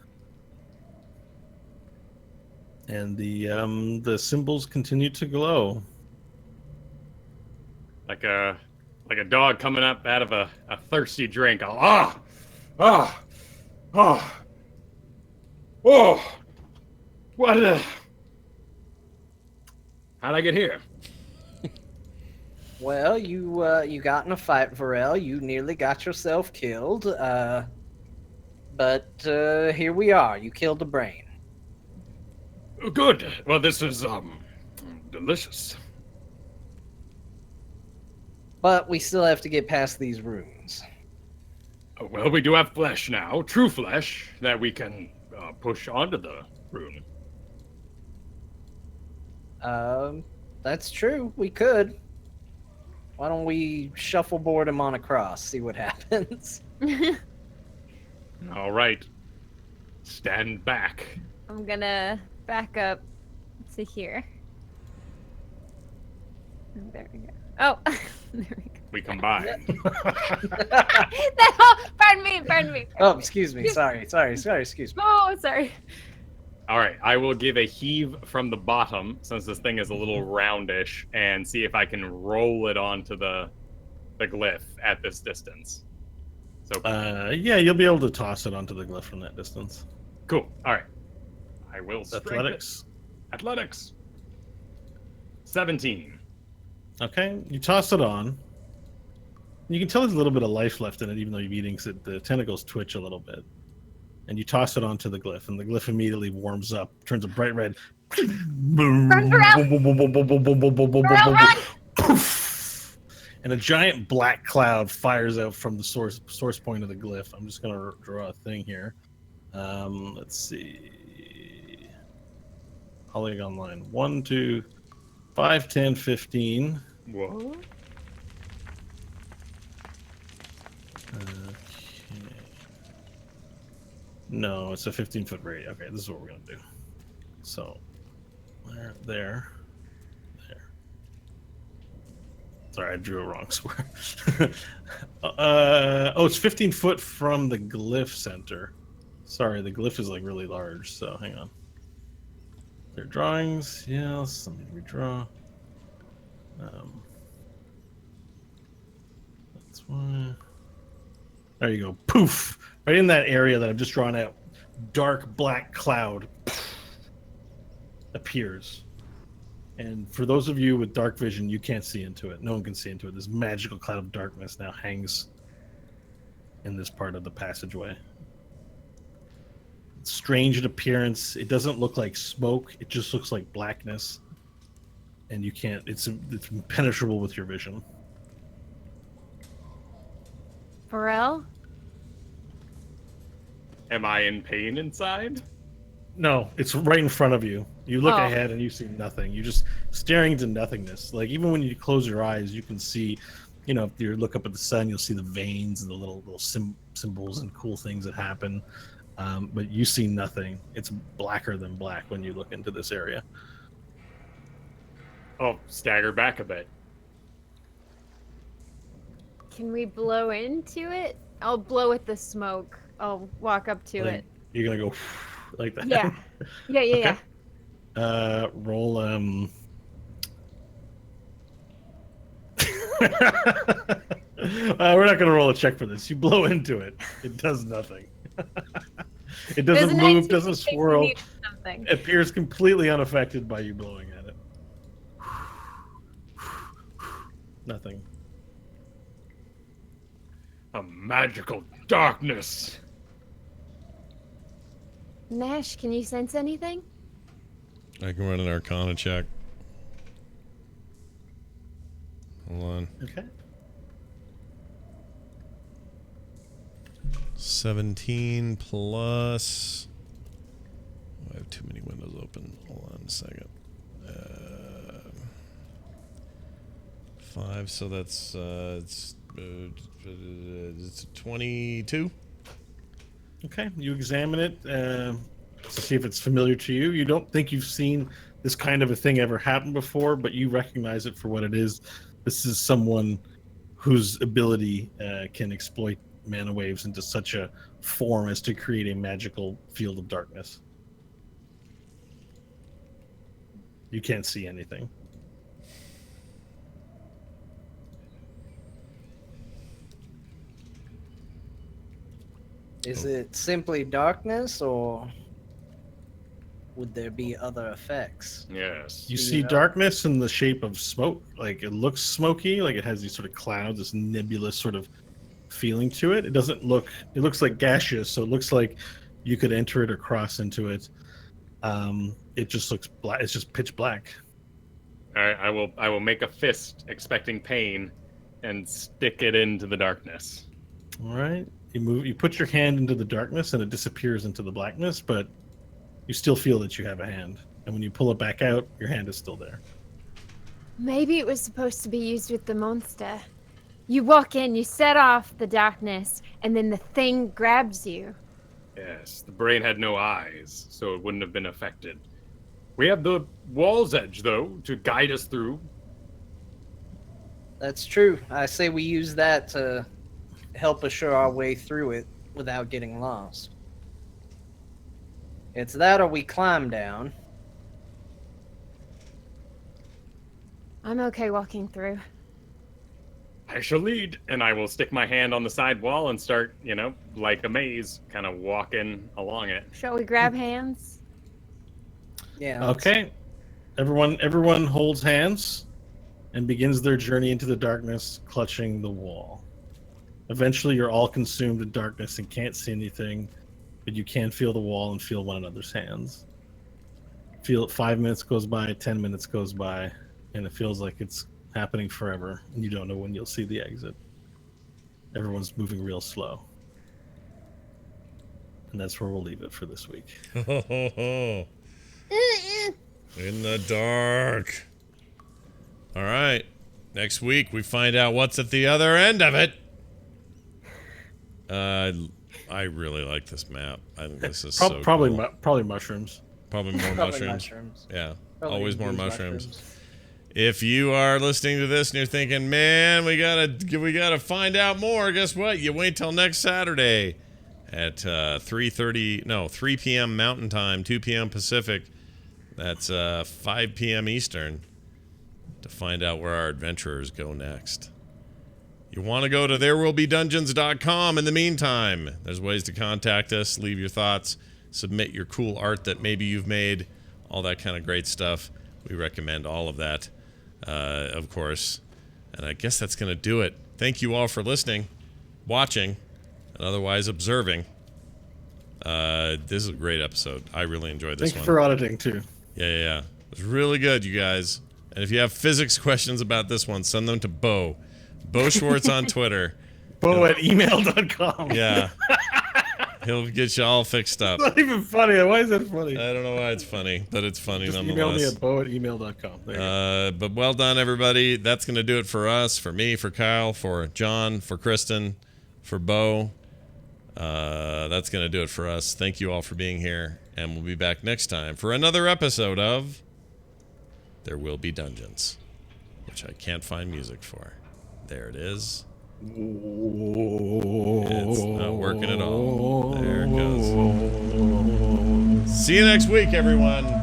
And the symbols continue to glow. Like a dog coming up out of a thirsty drink. What? How'd I get here? Well, you got in a fight, Varel. You nearly got yourself killed. But here we are. You killed a brain. Good. Well, this is delicious. But we still have to get past these rooms. Well, we do have flesh now, true flesh, that we can push onto the rune. That's true. We could. Why don't we shuffleboard him on across, see what happens? All right. Stand back. I'm gonna back up to here. There we go. Oh, there we go. We combine. Pardon me. Oh, excuse me. Sorry, excuse me. Oh, sorry. All right, I will give a heave from the bottom, since this thing is a little roundish, and see if I can roll it onto the glyph at this distance. So yeah, you'll be able to toss it onto the glyph from that distance. cool. All right, I will. Athletics. Athletics. 17. Okay, you toss it on. You can tell there's a little bit of life left in it, even though you're eating it. The tentacles twitch a little bit, and you toss it onto the glyph, and the glyph immediately warms up, turns a bright red. And a giant black cloud fires out from the source point of the glyph. I'm just gonna draw a thing here. Let's see. Polygon line 1, 2, 5, 10, 15. Whoa. Okay. No, it's a 15-foot radius. Okay, this is what we're gonna do. So, there. Sorry, I drew a wrong square. Oh, it's 15 foot from the glyph center. Sorry, the glyph is like really large, so hang on. Their drawings, yes, let me redraw. That's why. There you go. Poof! Right in that area that I've just drawn out, dark black cloud appears. And for those of you with dark vision, you can't see into it. No one can see into it. This magical cloud of darkness now hangs in this part of the passageway. It's strange in appearance. It doesn't look like smoke. It just looks like blackness. And you can't, it's impenetrable with your vision. Pharrell? Am I in pain inside? No, it's right in front of you. You look Oh. ahead and you see nothing. You're just staring into nothingness. Like even when you close your eyes, you can see, you know, if you look up at the sun, you'll see the veins and the little symbols and cool things that happen. But you see nothing. It's blacker than black when you look into this area. I'll stagger back a bit. Can we blow into it? I'll blow at the smoke. I'll walk up to Like, it. You're gonna go like that. Yeah. Yeah. Roll we're not gonna roll a check for this. You blow into it. It does nothing. It doesn't move, doesn't swirl. Something. It appears completely unaffected by you blowing at it. Nothing. A magical darkness. Nash, can you sense anything? I can run an Arcana check. Hold on. Okay. 17 plus. Oh, I have too many windows open. Hold on a second. 5, so that's it's 22. Okay. You examine it to see if it's familiar to you. You don't think you've seen this kind of a thing ever happen before, but you recognize it for what it is. This is someone whose ability can exploit mana waves into such a form as to create a magical field of darkness. You can't see anything. Is it simply darkness, or would there be other effects? Yes. You Do you see know? darkness in the shape of smoke. Like it looks smoky, like it has these sort of clouds, this nebulous sort of feeling to it. It doesn't look, it looks like gaseous, so it looks like you could enter it or cross into it. It just looks black. It's just pitch black. All right, I will make a fist, expecting pain, and stick it into the darkness. All right. You put your hand into the darkness and it disappears into the blackness, but you still feel that you have a hand. And when you pull it back out, your hand is still there. Maybe it was supposed to be used with the monster. You walk in, you set off the darkness, and then the thing grabs you. Yes, the brain had no eyes, so it wouldn't have been affected. We have the wall's edge, though, to guide us through. That's true. I say we use that to help assure our way through it without getting lost. It's that or we climb down. I'm okay walking through. I shall lead, and I will stick my hand on the side wall and start, like a maze, kind of walking along it. Shall we grab hands? Yeah. Okay. Everyone holds hands and begins their journey into the darkness, clutching the wall. Eventually, you're all consumed in darkness and can't see anything. but you can feel the wall and feel one another's hands. Feel it. 5 minutes goes by, 10 minutes goes by, and it feels like it's happening forever, and you don't know when you'll see the exit. Everyone's moving real slow. And that's where we'll leave it for this week. In the dark. All right. Next week we find out what's at the other end of it. I really like this map. I think this is so probably cool. Probably mushrooms. Probably more Probably mushrooms. Yeah, Probably always more use mushrooms. If you are listening to this and you're thinking, man, we gotta find out more, guess what? You wait till next Saturday at 3 p.m. Mountain Time, 2 p.m. Pacific. That's 5 p.m. Eastern to find out where our adventurers go next. You want to go to therewillbedungeons.com in the meantime. There's ways to contact us, leave your thoughts, submit your cool art that maybe you've made, all that kind of great stuff. We recommend all of that, of course. And I guess that's going to do it. Thank you all for listening, watching, and otherwise observing. This is a great episode. I really enjoyed this one. Thank you for auditing, too. Yeah. It was really good, you guys. And if you have physics questions about this one, send them to Bo. Bo Schwartz on Twitter. Bo@email.com. Yeah. He'll get you all fixed up. It's not even funny. Why is that funny? I don't know why it's funny, but it's funny Just nonetheless. email me at bo@email.com. There you go. But well done, everybody. That's going to do it for us, for me, for Kyle, for John, for Kristen, for Bo. That's going to do it for us. Thank you all for being here, and we'll be back next time for another episode of There Will Be Dungeons, which I can't find music for. There it is. It's not working at all. There it goes. See you next week, everyone.